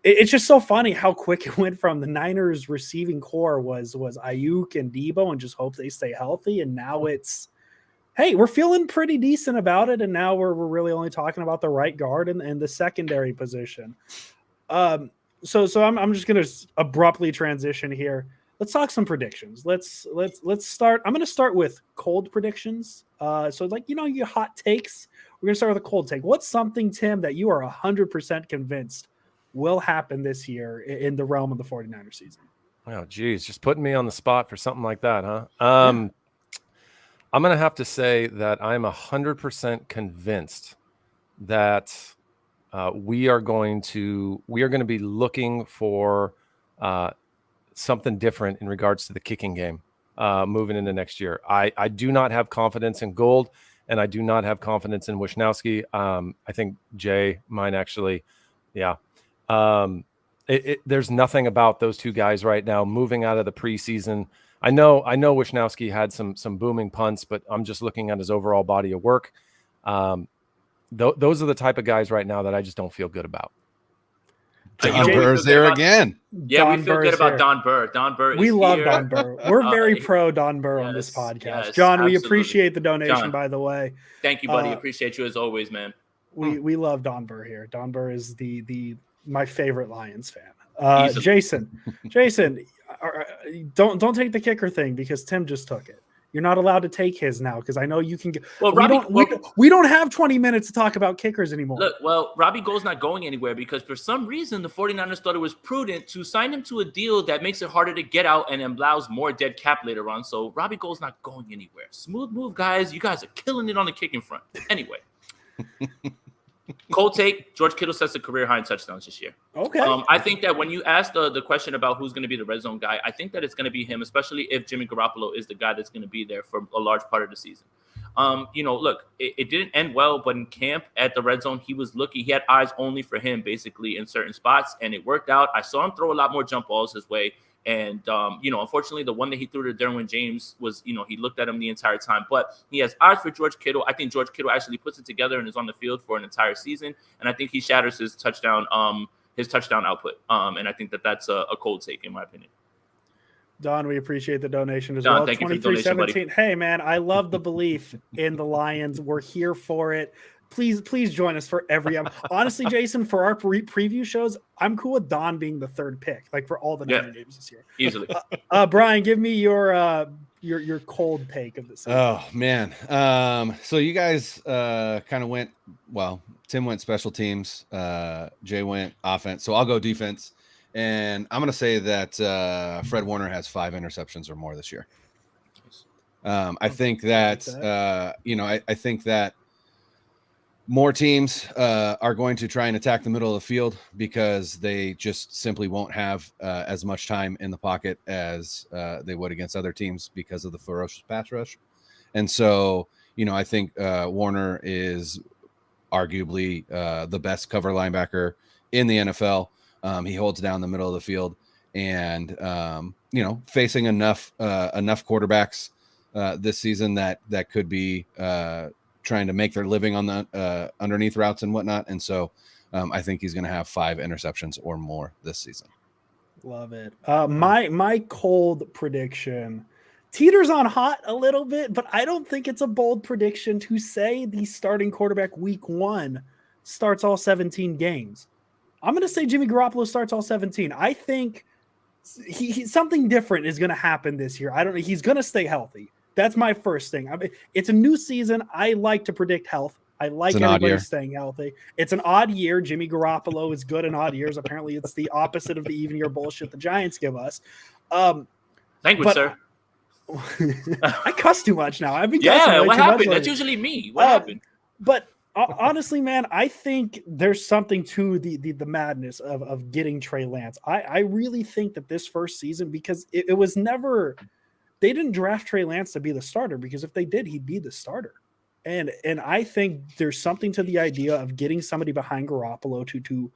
it's just so funny how quick it went from the Niners receiving core was Ayuk and Debo and just hope they stay healthy. And now it's, hey, we're feeling pretty decent about it. And now we're really only talking about the right guard and the secondary position. So I'm just going to abruptly transition here. Let's talk some predictions. Let's start. I'm going to start with cold predictions. So like, your hot takes. We're going to start with a cold take. What's something, Tim, that you are 100% convinced will happen this year in the realm of the 49ers season? Oh, geez, just putting me on the spot for something like that, huh? I'm going to have to say that I'm 100% convinced that we are going to be looking for something different in regards to the kicking game moving into next year. I do not have confidence in Gold, and I do not have confidence in Wisnowski. I think Jay might actually, there's nothing about those two guys right now moving out of the preseason. I know Wisnowski had some booming punts, but I'm just looking at his overall body of work. Those are the type of guys right now that I just don't feel good about. Don Burr's there again. Yeah, Don we feel good about Don Burr. Don Burr is We love here. Don Burr. We're very pro Don Burr on this podcast. Yes, John, absolutely. we appreciate the donation, John, by the way. Thank you, buddy. Appreciate you as always, man. We love Don Burr here. Don Burr is my favorite Lions fan. Jason, don't take the kicker thing because Tim just took it. You're not allowed to take his now because I know you can get. Well, we don't have 20 minutes to talk about kickers anymore. Look, Robbie Gould's not going anywhere because for some reason the 49ers thought it was prudent to sign him to a deal that makes it harder to get out and allows more dead cap later on. So Robbie Gould's not going anywhere. Smooth move, guys. You guys are killing it on the kicking front. Anyway. Cold take, George Kittle sets a career high in touchdowns this year. Okay. I think that when you ask the question about who's going to be the red zone guy, I think that it's going to be him, especially if Jimmy Garoppolo is the guy that's going to be there for a large part of the season. Look, it didn't end well, but in camp at the red zone, he was looking. He had eyes only for him, basically, in certain spots, and it worked out. I saw him throw a lot more jump balls his way. And, unfortunately, the one that he threw to Derwin James was, he looked at him the entire time. But he has eyes for George Kittle. I think George Kittle actually puts it together and is on the field for an entire season. And I think he shatters his touchdown output. And I think that's a cold take, in my opinion. Don, we appreciate the donation as well. Thank you for the donation, buddy. Hey, man, I love the belief in the Lions. We're here for it. Please join us for every. Honestly, Jason, for our preview shows, I'm cool with Don being the third pick, like for all the Niner games this year. Easily. Brian, give me your cold take of this season. Oh man, so you guys kind of went. Well, Tim went special teams. Jay went offense. So I'll go defense, and I'm going to say that Fred Warner has 5 interceptions or more this year. I think that I think that. More teams are going to try and attack the middle of the field because they just simply won't have as much time in the pocket as they would against other teams because of the ferocious pass rush. And so, I think Warner is arguably the best cover linebacker in the NFL. He holds down the middle of the field and, facing enough quarterbacks this season that could be trying to make their living on the underneath routes and whatnot. And so I think he's going to have 5 interceptions or more this season. Love it. My cold prediction teeters on hot a little bit, but I don't think it's a bold prediction to say the starting quarterback week 1 starts all 17 games. I'm going to say Jimmy Garoppolo starts all 17. I think something different is going to happen this year. I don't know. He's going to stay healthy. That's my first thing. It's a new season. I like to predict health. I like everybody staying healthy. It's an odd year. Jimmy Garoppolo is good in odd years. Apparently, it's the opposite of the even year bullshit the Giants give us. Language, sir. I cuss too much now. I've been what happened? That's usually me. What happened? But honestly, man, I think there's something to the madness of getting Trey Lance. I really think that this first season, because it was never – they didn't draft Trey Lance to be the starter, because if they did, he'd be the starter. And I think there's something to the idea of getting somebody behind Garoppolo to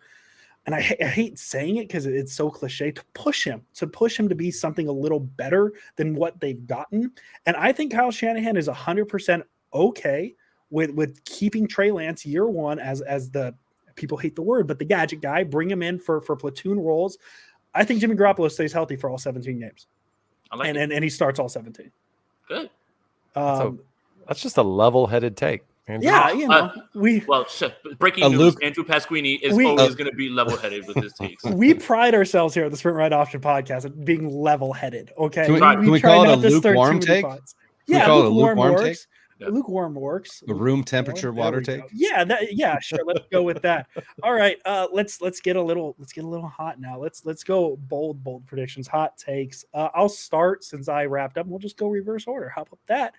and I hate saying it because it's so cliche, to push him to be something a little better than what they've gotten. And I think Kyle Shanahan is 100% okay with keeping Trey Lance year one as the, people hate the word, but the gadget guy, bring him in for platoon roles. I think Jimmy Garoppolo stays healthy for all 17 games. I like it. And he starts all 17. Good. That's just a level-headed take. Andrew. Yeah, breaking news: Andrew Pasquini is always going to be level-headed with his takes. We pride ourselves here at the Sprint Right Option Podcast at being level-headed. Okay, can we call it a lukewarm take? Yeah, lukewarm works. Yeah. Lukewarm works. A room temperature water take. Yeah, sure. Let's go with that. All right, let's get a little hot now. Let's go bold predictions, hot takes. I'll start since I wrapped up. We'll just go reverse order. How about that?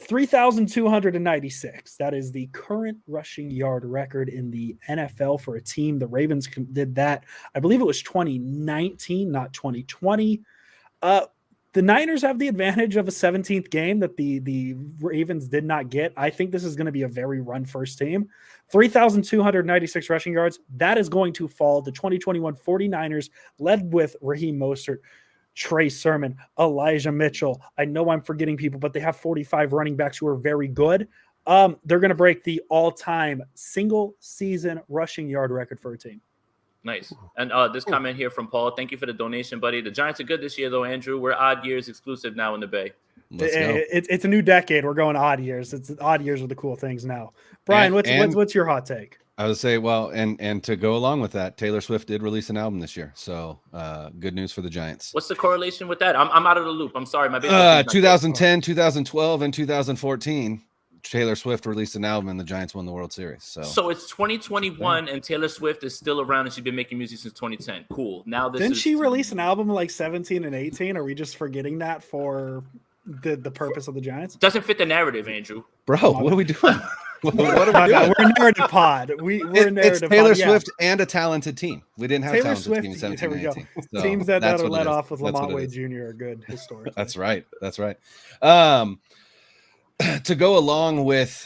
3,296. That is the current rushing yard record in the NFL for a team. The Ravens did that. I believe it was 2019, not 2020. The Niners have the advantage of a 17th game that the Ravens did not get. I think this is going to be a very run-first team. 3,296 rushing yards. That is going to fall to 2021 49ers, led with Raheem Mostert, Trey Sermon, Elijah Mitchell. I know I'm forgetting people, but they have 45 running backs who are very good. They're going to break the all-time single-season rushing yard record for a team. Nice. And this comment here from Paul. Thank you for the donation, buddy. The Giants are good this year, though, Andrew. We're odd years exclusive now in the Bay. It's a new decade. We're going odd years. It's odd years are the cool things now. Brian, what's your hot take? I would say, well, and to go along with that, Taylor Swift did release an album this year. So good news for the Giants. What's the correlation with that? I'm out of the loop. I'm sorry. My 2010, 2012, and 2014. Taylor Swift released an album and the Giants won the World Series. So it's 2021 and Taylor Swift is still around and she's been making music since 2010. Cool. Now didn't she release an album like 17 and 18? Are we just forgetting that for the purpose of the Giants? Doesn't fit the narrative, Andrew. Bro, what are we doing? What are we doing? We're a narrative pod. We're a narrative. It's Taylor pod. Swift and a talented team. We didn't have Taylor a talented Swift, team in 17 and 18. So teams that are led off with Lamont Wade Jr. are good historically. That's right. To go along with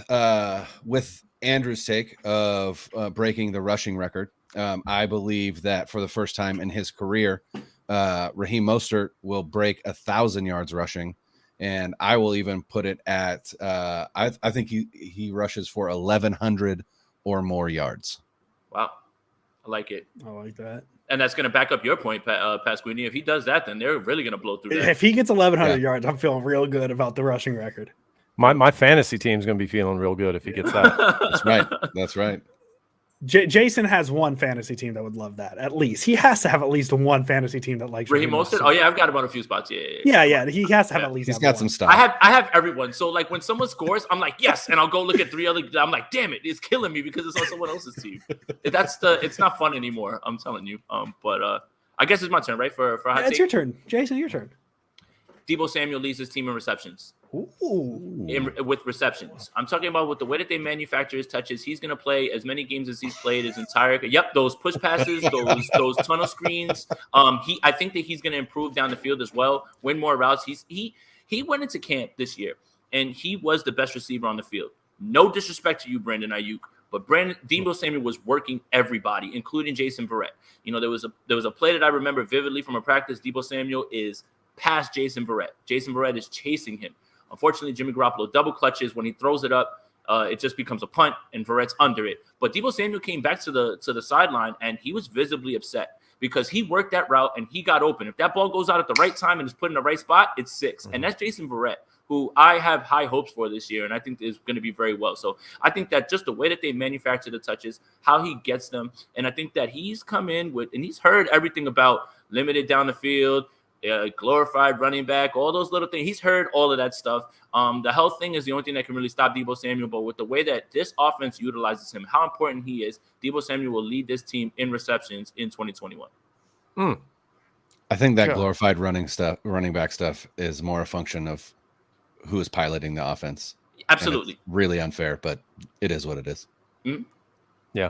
Andrew's take of breaking the rushing record, I believe that for the first time in his career, Raheem Mostert will break 1,000 yards rushing, and I will even put it at I think he rushes for 1,100 or more yards. Wow, I like it. I like that. And that's going to back up your point, Pasquini. If he does that, then they're really going to blow through that. If he gets 1,100 yards, I'm feeling real good about the rushing record. My fantasy team's going to be feeling real good if he gets that. That's right. Jason has one fantasy team that would love that. At least he has to have at least one fantasy team that likes Raheem Mostert. Oh yeah, I've got him on a few spots. Yeah. He has to have at least. He's got some stuff. I have everyone. So like when someone scores, I'm like yes, and I'll go look at 3 other. I'm like, damn it, it's killing me because it's on someone else's team. It's not fun anymore. I'm telling you. But I guess it's my turn, right? For hot take? It's your turn, Jason. Your turn. Deebo Samuel leads his team in receptions. With receptions. I'm talking about with the way that they manufacture his touches. He's going to play as many games as he's played his entire. Yep, those push passes, those tunnel screens. I think that he's going to improve down the field as well, win more routes. He went into camp this year and he was the best receiver on the field. No disrespect to you, Brandon Ayuk, but Deebo Samuel was working everybody, including Jason Verrett. You know, there was a play that I remember vividly from a practice. Deebo Samuel is past Jason Verrett. Jason Verrett is chasing him. Unfortunately, Jimmy Garoppolo double clutches. When he throws it up, it just becomes a punt, and Verrett's under it. But Deebo Samuel came back to the sideline, and he was visibly upset because he worked that route, and he got open. If that ball goes out at the right time and is put in the right spot, it's 6. And that's Jason Verrett, who I have high hopes for this year, and I think is going to be very well. So I think that just the way that they manufacture the touches, how he gets them, and I think that he's come in with – and he's heard everything about limited down the field, glorified running back, all those little things. He's heard all of that stuff. The health thing is the only thing that can really stop Deebo Samuel. But with the way that this offense utilizes him, how important he is, Deebo Samuel will lead this team in receptions in 2021. I think that glorified running back stuff is more a function of who is piloting the offense. Absolutely. Really unfair, but it is what it is. Yeah.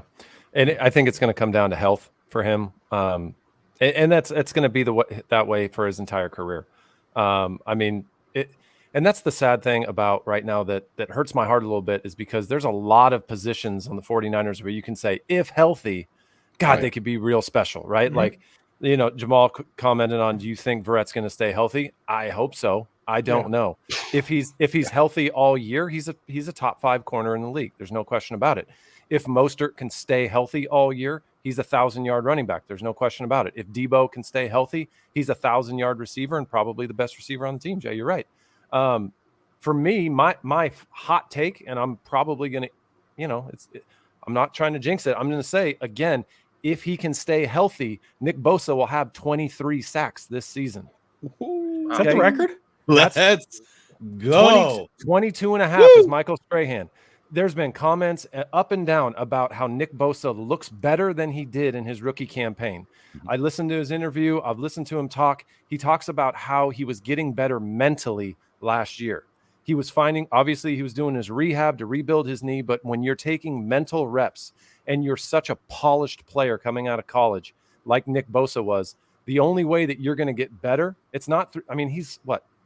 And I think it's going to come down to health for him. And that's going to be that way for his entire career. I mean, and that's the sad thing about right now that hurts my heart a little bit is because there's a lot of positions on the 49ers where you can say, if healthy, God, they could be real special, right? Mm-hmm. Like, you know, Jamal commented on, do you think Verrett's going to stay healthy? I hope so. I don't know. If he's healthy all year, he's a top 5 corner in the league. There's no question about it. If Mostert can stay healthy all year, he's a 1,000-yard running back. There's no question about it. If Debo can stay healthy, he's a 1,000-yard receiver and probably the best receiver on the team. Jay, you're right. For me, my hot take, and I'm probably going to, I'm not trying to jinx it. I'm going to say, again, if he can stay healthy, Nick Bosa will have 23 sacks this season. Is that the record? Let's go. 22 and a half is Michael Strahan. There's been comments up and down about how Nick Bosa looks better than he did in his rookie campaign. I listened to his interview. I've listened to him talk. He talks about how he was getting better mentally last year. He was obviously he was doing his rehab to rebuild his knee, but when you're taking mental reps and you're such a polished player coming out of college like Nick Bosa was, the only way that you're going to get better, it's not he's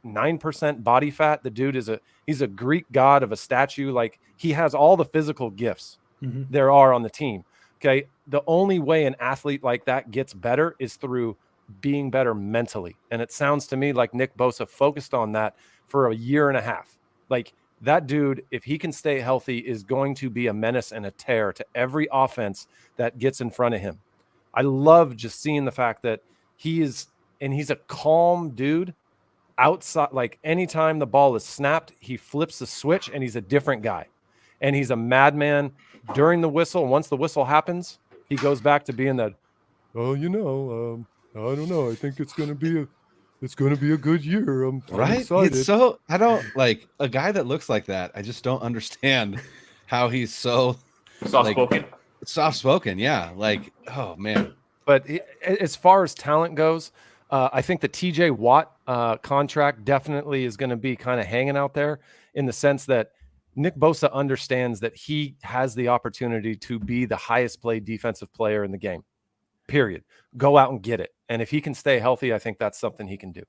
9% body fat. The dude he's a Greek god of a statue. Like, he has all the physical gifts there are on the team. Okay. The only way an athlete like that gets better is through being better mentally. And it sounds to me like Nick Bosa focused on that for a year and a half. Like, that dude, if he can stay healthy, is going to be a menace and a terror to every offense that gets in front of him. I love just seeing the fact that he's a calm dude outside. Like, anytime the ball is snapped, he flips the switch and he's a different guy. And he's a madman during the whistle. Once the whistle happens, he goes back to being that, I don't know. I think it's going to be a good year. I'm excited. It's so, I don't like a guy that looks like that. I just don't understand how he's so soft-spoken. Yeah. Like, oh man. But as far as talent goes, I think the TJ Watt contract definitely is going to be kind of hanging out there, in the sense that Nick Bosa understands that he has the opportunity to be the highest paid defensive player in the game, period. Go out and get it. And if he can stay healthy, I think that's something he can do.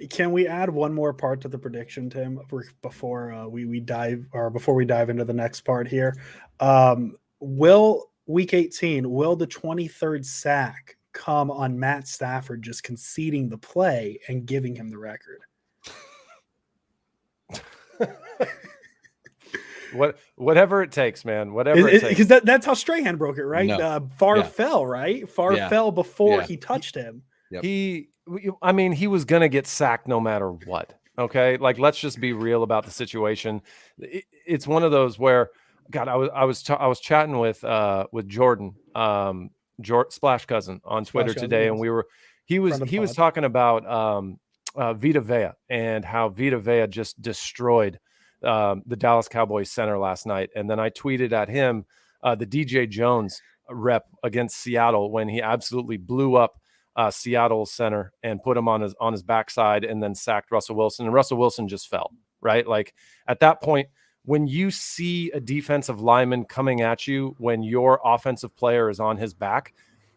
Can we add one more part to the prediction, Tim, before we dive into the next part here? Will Week 18, will the 23rd sack come on Matt Stafford just conceding the play and giving him the record? Whatever it takes, man. Whatever it takes. Because that's how Strahan broke it, right? No. Favre fell, right? Favre fell before he touched him. Yep. He was going to get sacked no matter what. Okay. Like, let's just be real about the situation. It's one of those where, God, I was chatting with Jordan, Splash Cousin on Twitter today. And he was talking about Vita Vea and how Vita Vea just destroyed the Dallas Cowboys center last night. And then I tweeted at him the DJ Jones rep against Seattle, when he absolutely blew up Seattle's center and put him on his backside and then sacked Russell Wilson. And Russell Wilson just fell, right? Like, at that point, when you see a defensive lineman coming at you when your offensive player is on his back,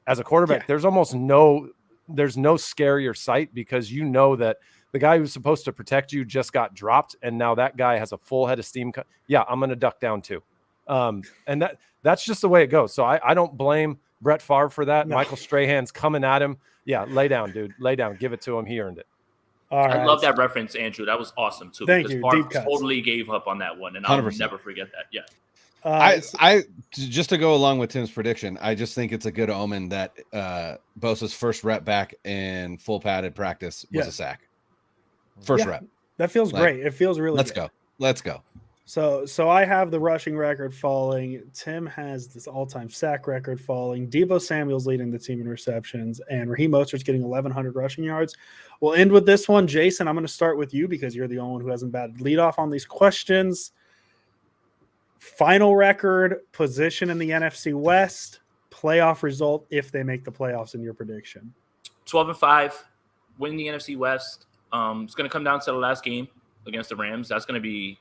as a quarterback, there's no scarier sight, because you know that the guy who's supposed to protect you just got dropped, and now that guy has a full head of steam. I'm going to duck down too. And that's just the way it goes. So I don't blame Brett Favre for that. No. Michael Strahan's coming at him. Yeah, lay down, dude. Lay down. Give it to him. He earned it. All right. I love that reference, Andrew. That was awesome too. Thank you. Favre totally gave up on that one, and I'll 100%. Never forget that. Yeah. I just to go along with Tim's prediction, I just think it's a good omen that Bosa's first rep back in full padded practice was a sack. First rep. That feels great. It feels really good. Let's go. So I have the rushing record falling. Tim has this all-time sack record falling. Deebo Samuel's leading the team in receptions, and Raheem Mostert's getting 1,100 rushing yards. We'll end with this one. Jason, I'm going to start with you because you're the only one who hasn't batted lead off on these questions. Final record, position in the NFC West, playoff result if they make the playoffs in your prediction. 12-5, win the NFC West. It's going to come down to the last game against the Rams. That's going to be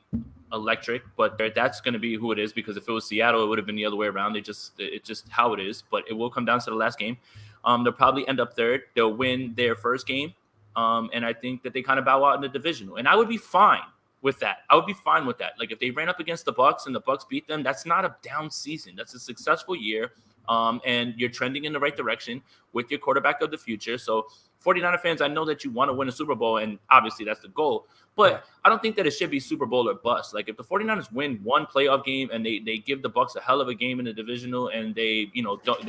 electric, but that's going to be who it is, because if it was Seattle, it would have been the other way around. It's just how it is, but it will come down to the last game. They'll probably end up third. They'll win their first game, and I think that they kind of bow out in the divisional, and I would be fine with that. Like, if they ran up against the Bucs and the Bucs beat them, that's not a down season. That's a successful year and you're trending in the right direction with your quarterback of the future. So 49er fans, I know that you want to win a Super Bowl, and obviously that's the goal. But I don't think that it should be Super Bowl or bust. Like if the 49ers win one playoff game and they give the Bucs a hell of a game in the divisional and they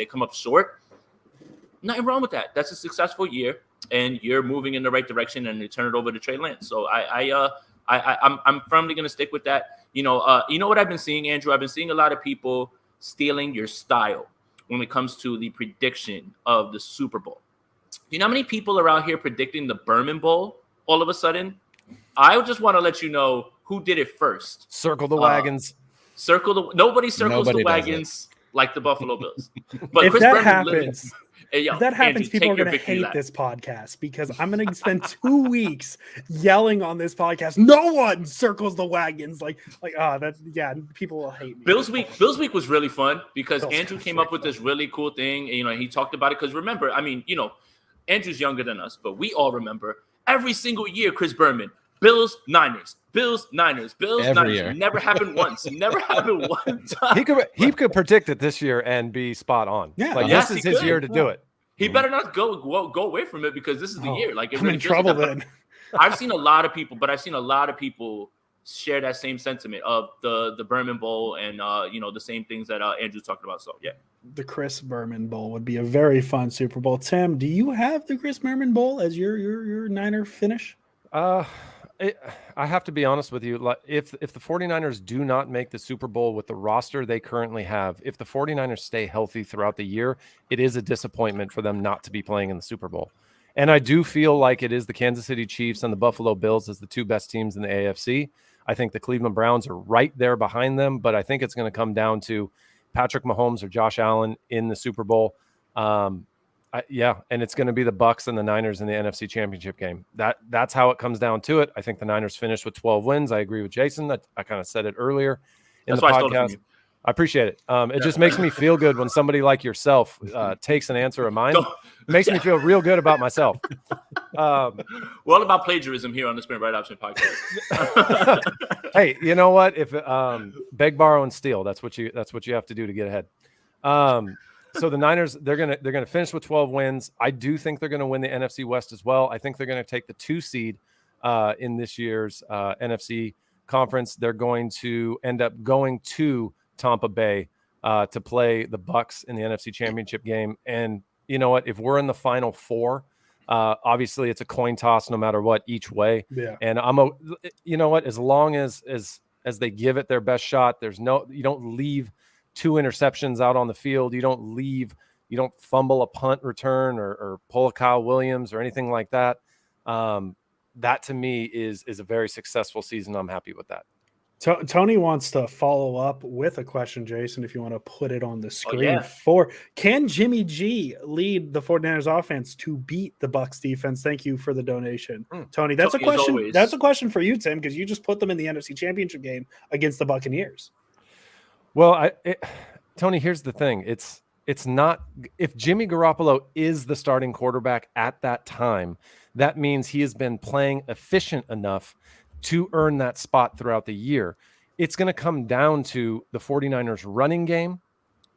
come up short, nothing wrong with that. That's a successful year, and you're moving in the right direction, and you turn it over to Trey Lance. So I'm firmly going to stick with that. You know what I've been seeing, Andrew? I've been seeing a lot of people stealing your style when it comes to the prediction of the Super Bowl. You know how many people are out here predicting the Berman Bowl all of a sudden? I just want to let you know who did it first. Circle the wagons. Nobody circles the wagons like the Buffalo Bills. But if Chris that Berman happens, Andrew, people are going to hate this podcast because I'm going to spend 2 weeks yelling on this podcast. No one circles the wagons. People will hate me. Bills week was really fun because Andrew came up with this really cool thing. And, he talked about it because remember, Andrew's younger than us, but we all remember every single year, Chris Berman, Bills, Niners, Bills, Niners, Bills, every Niners. Year. Never happened once. Never happened one time. He could predict it this year and be spot on. Yeah, this is his year to do it. He better not go away from it because this is the year. Like I'm in trouble then. I've seen a lot of people share that same sentiment of the Berman Bowl and the same things that Andrew's talking about. So yeah. The Chris Berman Bowl would be a very fun Super Bowl. Tim, do you have the Chris Berman Bowl as your Niner finish? I have to be honest with you. If the 49ers do not make the Super Bowl with the roster they currently have, if the 49ers stay healthy throughout the year, it is a disappointment for them not to be playing in the Super Bowl. And I do feel like it is the Kansas City Chiefs and the Buffalo Bills as the two best teams in the AFC. I think the Cleveland Browns are right there behind them, but I think it's going to come down to Patrick Mahomes or Josh Allen in the Super Bowl. And it's going to be the Bucs and the Niners in the NFC Championship game. That's how it comes down to it. I think the Niners finished with 12 wins. I agree with Jason. I kind of said it earlier in the podcast. I appreciate it. It just makes me feel good when somebody like yourself takes an answer of mine. It makes me feel real good about myself. We're all about plagiarism here on the Spin Right Option Podcast. Hey, you know what? If beg, borrow, and steal, that's what you have to do to get ahead. So the Niners, they're gonna finish with 12 wins. I do think they're gonna win the NFC West as well. I think they're gonna take the 2 seed in this year's NFC conference. They're going to end up going to Tampa Bay to play the Bucs in the NFC Championship game. And you know what? If we're in the Final Four, obviously it's a coin toss no matter what each way. Yeah. And you know what? As long as they give it their best shot, you don't leave 2 interceptions out on the field. You don't fumble a punt return or pull a Kyle Williams or anything like that. That to me is a very successful season. I'm happy with that. Tony wants to follow up with a question, Jason, if you want to put it on the screen. Can Jimmy G lead the 49ers offense to beat the Bucs defense? Thank you for the donation. Tony, that's a question. That's a question for you, Tim, because you just put them in the NFC Championship game against the Buccaneers. Well, Tony, here's the thing. It's not – if Jimmy Garoppolo is the starting quarterback at that time, that means he has been playing efficient enough to earn that spot throughout the year. It's going to come down to the 49ers running game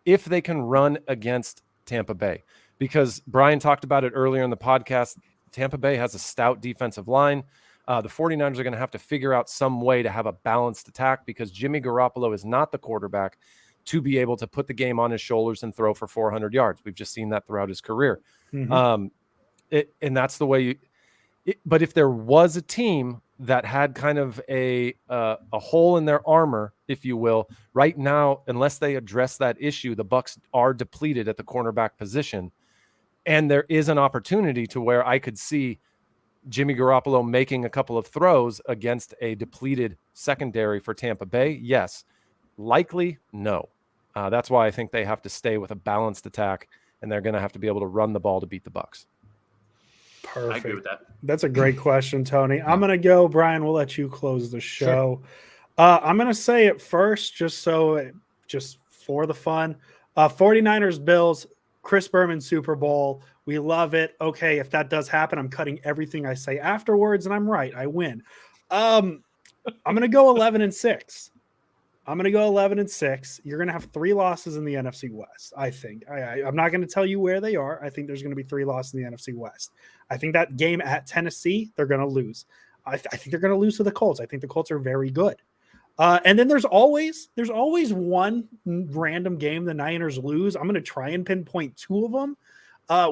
if they can run against Tampa Bay. Because Brian talked about it earlier in the podcast, Tampa Bay has a stout defensive line. The 49ers are going to have to figure out some way to have a balanced attack because Jimmy Garoppolo is not the quarterback to be able to put the game on his shoulders and throw for 400 yards. We've just seen that throughout his career. And that's the way but if there was a team that had kind of a hole in their armor, if you will, right now, unless they address that issue, the Bucs are depleted at the cornerback position. And there is an opportunity to where I could see Jimmy Garoppolo making a couple of throws against a depleted secondary for Tampa Bay. Yes. Likely, no. That's why I think they have to stay with a balanced attack, and they're going to have to be able to run the ball to beat the Bucs. Perfect. I agree with that. That's a great question, Tony. I'm going to go, Brian, we'll let you close the show. Sure. I'm going to say it first just for the fun. 49ers, Bills, Chris Berman Super Bowl. We love it. Okay, if that does happen, I'm cutting everything I say afterwards, and I'm right. I win. I'm going to go 11-6. I'm going to go 11-6. You're going to have 3 losses in the NFC West, I think. I'm not going to tell you where they are. I think there's going to be 3 losses in the NFC West. I think that game at Tennessee, they're going to lose. I think they're going to lose to the Colts. I think the Colts are very good. And then there's always one random game the Niners lose. I'm going to try and pinpoint 2 of them.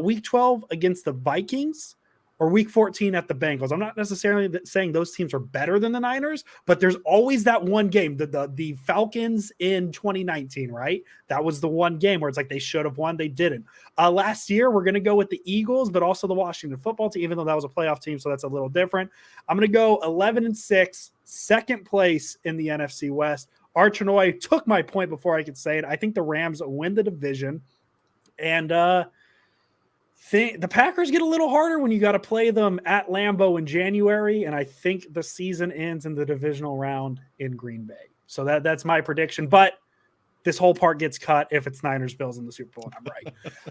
Week 12 against the Vikings, or week 14 at the Bengals. I'm not necessarily saying those teams are better than the Niners, but there's always that one game, the Falcons in 2019, right? That was the one game where it's like they should have won, they didn't. Last year, we're going to go with the Eagles, but also the Washington football team, even though that was a playoff team, so that's a little different. I'm going to go 11-6, second place in the NFC West. Archinoy took my point before I could say it. I think the Rams win the division, and the Packers get a little harder when you got to play them at Lambeau in January, and I think the season ends in the divisional round in Green Bay. So that's my prediction, but this whole part gets cut if it's Niners Bills in the Super Bowl, and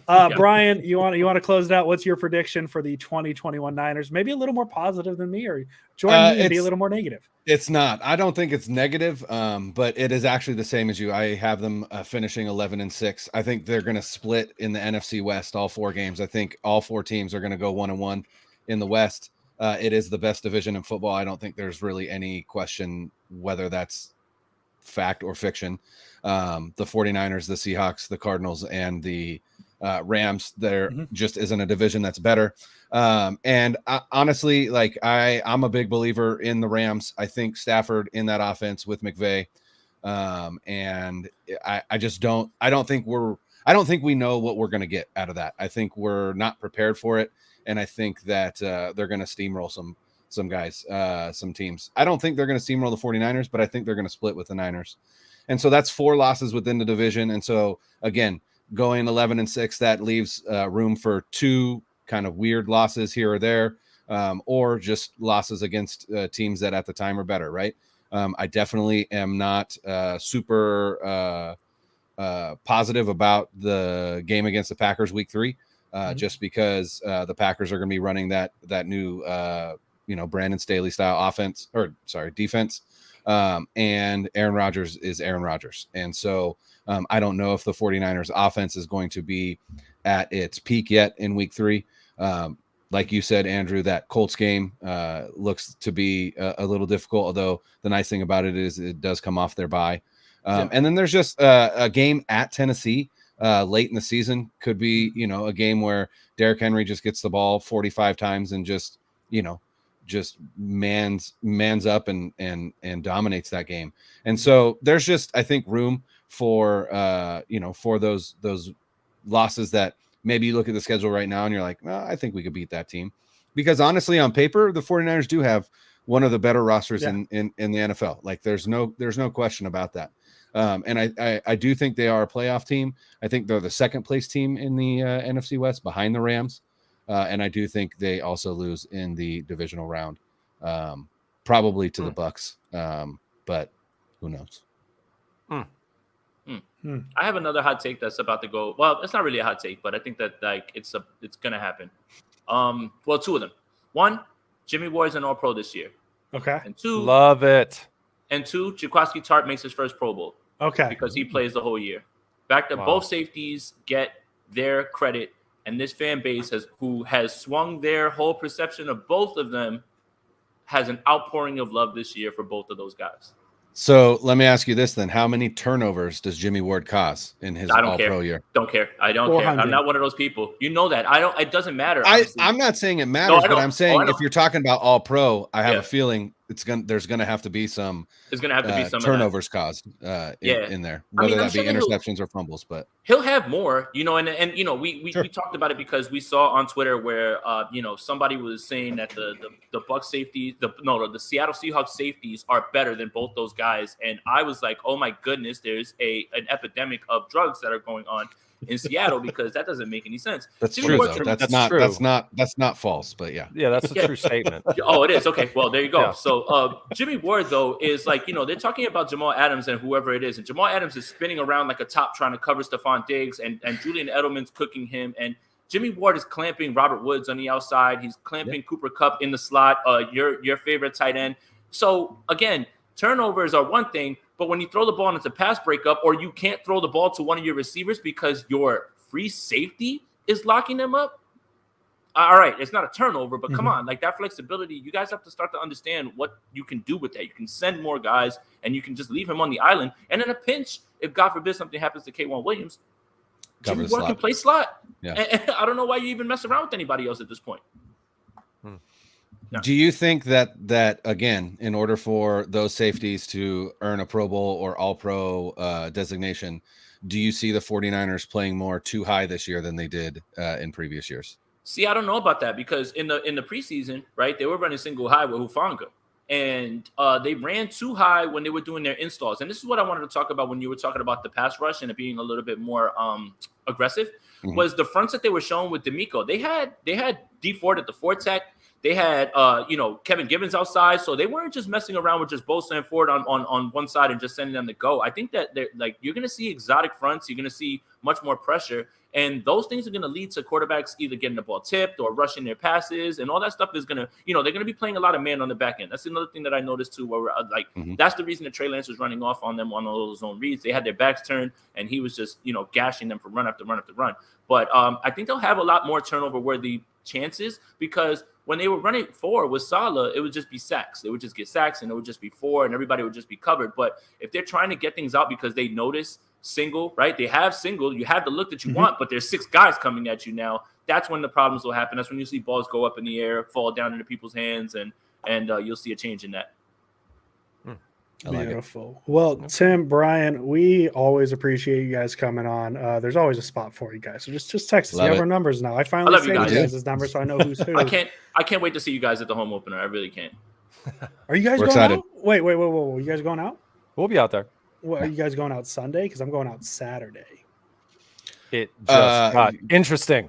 I'm right. Brian, you want to close it out? What's your prediction for the 2021 Niners? Maybe a little more positive than me, or join me and be a little more negative. It's not. I don't think it's negative, but it is actually the same as you. I have them finishing 11-6. I think they're going to split in the NFC West all 4 games. I think all 4 teams are going to go 1-1 in the West. It is the best division in football. I don't think there's really any question whether that's fact or fiction. The 49ers, the Seahawks, the Cardinals, and the Rams, there just isn't a division that's better. And honestly, like I'm a big believer in the Rams. I think Stafford in that offense with McVay. And I don't think we know what we're going to get out of that. I think we're not prepared for it. And I think that they're going to steamroll some guys, some teams. I don't think they're going to steamroll the 49ers, but I think they're going to split with the Niners. And so that's 4 losses within the division. And so again, going 11-6, that leaves room for 2 kind of weird losses here or there, or just losses against teams that at the time are better, right? I definitely am not super positive about the game against the Packers week 3, just because the Packers are going to be running that new Brandon Staley style defense. And Aaron Rodgers is Aaron Rodgers. And so I don't know if the 49ers offense is going to be at its peak yet in week 3. Like you said, Andrew, that Colts game looks to be a little difficult, although the nice thing about it is it does come off their bye. And then there's just a game at Tennessee late in the season. Could be, a game where Derrick Henry just gets the ball 45 times and just mans up and dominates that game. And so there's just, I think, room for for those losses that maybe you look at the schedule right now and you're like, well, I think we could beat that team, because honestly on paper the 49ers do have one of the better rosters in the NFL. Like there's no question about that. And I do think they are a playoff team. I think they're the second place team in the NFC West behind the Rams. And I do think they also lose in the divisional round, probably to the Bucks. But who knows? I have another hot take that's about to go. Well, it's not really a hot take, but I think that it's going to happen. Well, 2 of them. 1, Jimmy Ward's an All-Pro this year. Okay. And 2, love it. And 2, Jaquiski Tartt makes his first Pro Bowl. Okay. Because he plays the whole year. Back to both safeties get their credit, and this fan base who has swung their whole perception of both of them has an outpouring of love this year for both of those guys. So let me ask you this then. How many turnovers does Jimmy Ward cause in his All-Pro year? Don't care. I don't care. I'm not one of those people. You know that. It doesn't matter. I'm not saying it matters, but I'm saying if you're talking about All-Pro, I have a feeling there's gonna have to be some turnovers caused in there, whether that be interceptions or fumbles. But he'll have more, and we talked about it because we saw on Twitter where somebody was saying that the Bucs safeties, the Seattle Seahawks safeties are better than both those guys, and I was like, oh my goodness, there's an epidemic of drugs that are going on in Seattle, because that doesn't make any sense. That's true, though. That's not false, but yeah, that's a true statement. Oh, it is. Okay, well, there you go. Yeah. So Jimmy Ward, though, is like, they're talking about Jamal Adams and whoever it is, and Jamal Adams is spinning around like a top trying to cover Stephon Diggs, and Julian Edelman's cooking him, and Jimmy Ward is clamping Robert Woods on the outside. He's clamping Cooper Kupp in the slot, your favorite tight end. So again, turnovers are one thing, But when you throw the ball and it's a pass breakup, or you can't throw the ball to one of your receivers because your free safety is locking them up, all right, it's not a turnover, but come on, like that flexibility, you guys have to start to understand what you can do with that. You can send more guys, and you can just leave him on the island. And in a pinch, if God forbid something happens to K1 Williams, Jimmy Ward can play slot. Yeah. And I don't know why you even mess around with anybody else at this point. No. Do you think that again, in order for those safeties to earn a Pro Bowl or All-Pro designation, do you see the 49ers playing more too high this year than they did in previous years? See, I don't know about that, because in the preseason, right, they were running single high with Hufanga, and they ran too high when they were doing their installs. And this is what I wanted to talk about when you were talking about the pass rush and it being a little bit more aggressive, was the fronts that they were showing with D'Amico. They had D Ford at the 4 tech. They had Kevin Gibbons outside, so they weren't just messing around with just Bosa and Ford on one side and just sending them to go. I think that they're like, you're going to see exotic fronts. You're going to see much more pressure. And those things are going to lead to quarterbacks either getting the ball tipped or rushing their passes. And all that stuff is going to, they're going to be playing a lot of man on the back end. That's another thing that I noticed too, where that's the reason that Trey Lance was running off on them on all those zone reads. They had their backs turned, and he was just, gashing them for run after run after run. But I think they'll have a lot more turnover-worthy chances, because when they were running 4 with Saleh, it would just be sacks. They would just get sacks, and it would just be 4, and everybody would just be covered. But if they're trying to get things out because they notice single, right? They have single. You have the look that you want, but there's 6 guys coming at you now. That's when the problems will happen. That's when you see balls go up in the air, fall down into people's hands, and you'll see a change in that. Beautiful. Well, Tim, Brian, we always appreciate you guys coming on. There's always a spot for you guys. So just text us. You have our numbers now. I finally saved you guys' numbers, so I know who's who. I can't wait to see you guys at the home opener. I really can't. Are you guys going excited. out? Wait. You guys going out? We'll be out there. Well, are you guys going out Sunday? Because I'm going out Saturday. It just got interesting.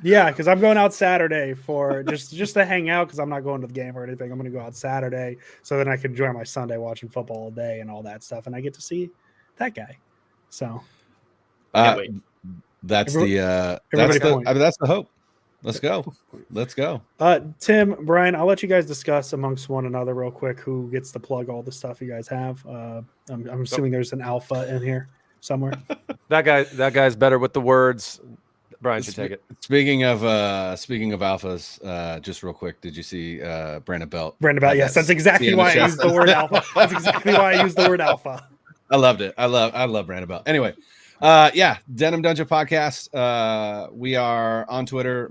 Yeah, because I'm going out Saturday for just to hang out, because I'm not going to the game or anything. I'm going to go out Saturday so then I can enjoy my Sunday watching football all day and all that stuff, and I get to see that guy. So that's the hope. Let's go. Tim, Brian, I'll let you guys discuss amongst one another real quick who gets to plug all the stuff you guys have. I'm assuming there's an alpha in here somewhere. That guy's better with the words. Brian should take it. Speaking of alphas, just real quick, did you see Brandon Belt? Yes, that's exactly why I used the word alpha. That's exactly why I used the word alpha. I loved it. I love Brandon Belt. Anyway, Denim Dungeon Podcast. We are on Twitter.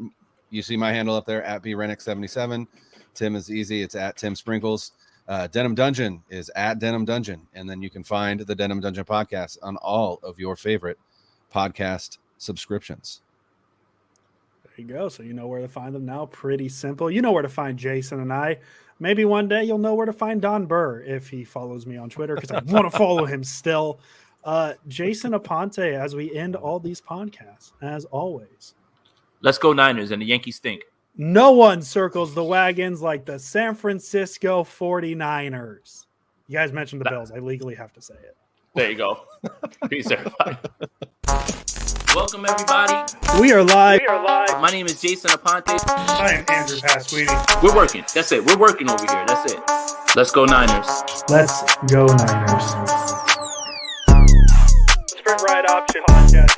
You see my handle up there at brenick77. Tim is easy. It's at Tim Sprinkles. Denim Dungeon is at Denim Dungeon, and then you can find the Denim Dungeon Podcast on all of your favorite podcast subscriptions. There you go. So you know where to find them now. Pretty simple. You know where to find Jason and I. Maybe one day you'll know where to find Don Burr if he follows me on Twitter, because I want to follow him still. Jason Aponte, as we end all these podcasts, as always. Let's go Niners, and the Yankees stink. No one circles the wagons like the San Francisco 49ers. You guys mentioned the Bills. I legally have to say it. There you go. Peace, everybody. Welcome, everybody. We are live. My name is Jason Aponte. I am Andrew Pasquini. We're working. That's it. We're working over here. That's it. Let's go Niners. Let's go Niners. Sprint Ride Option Podcast.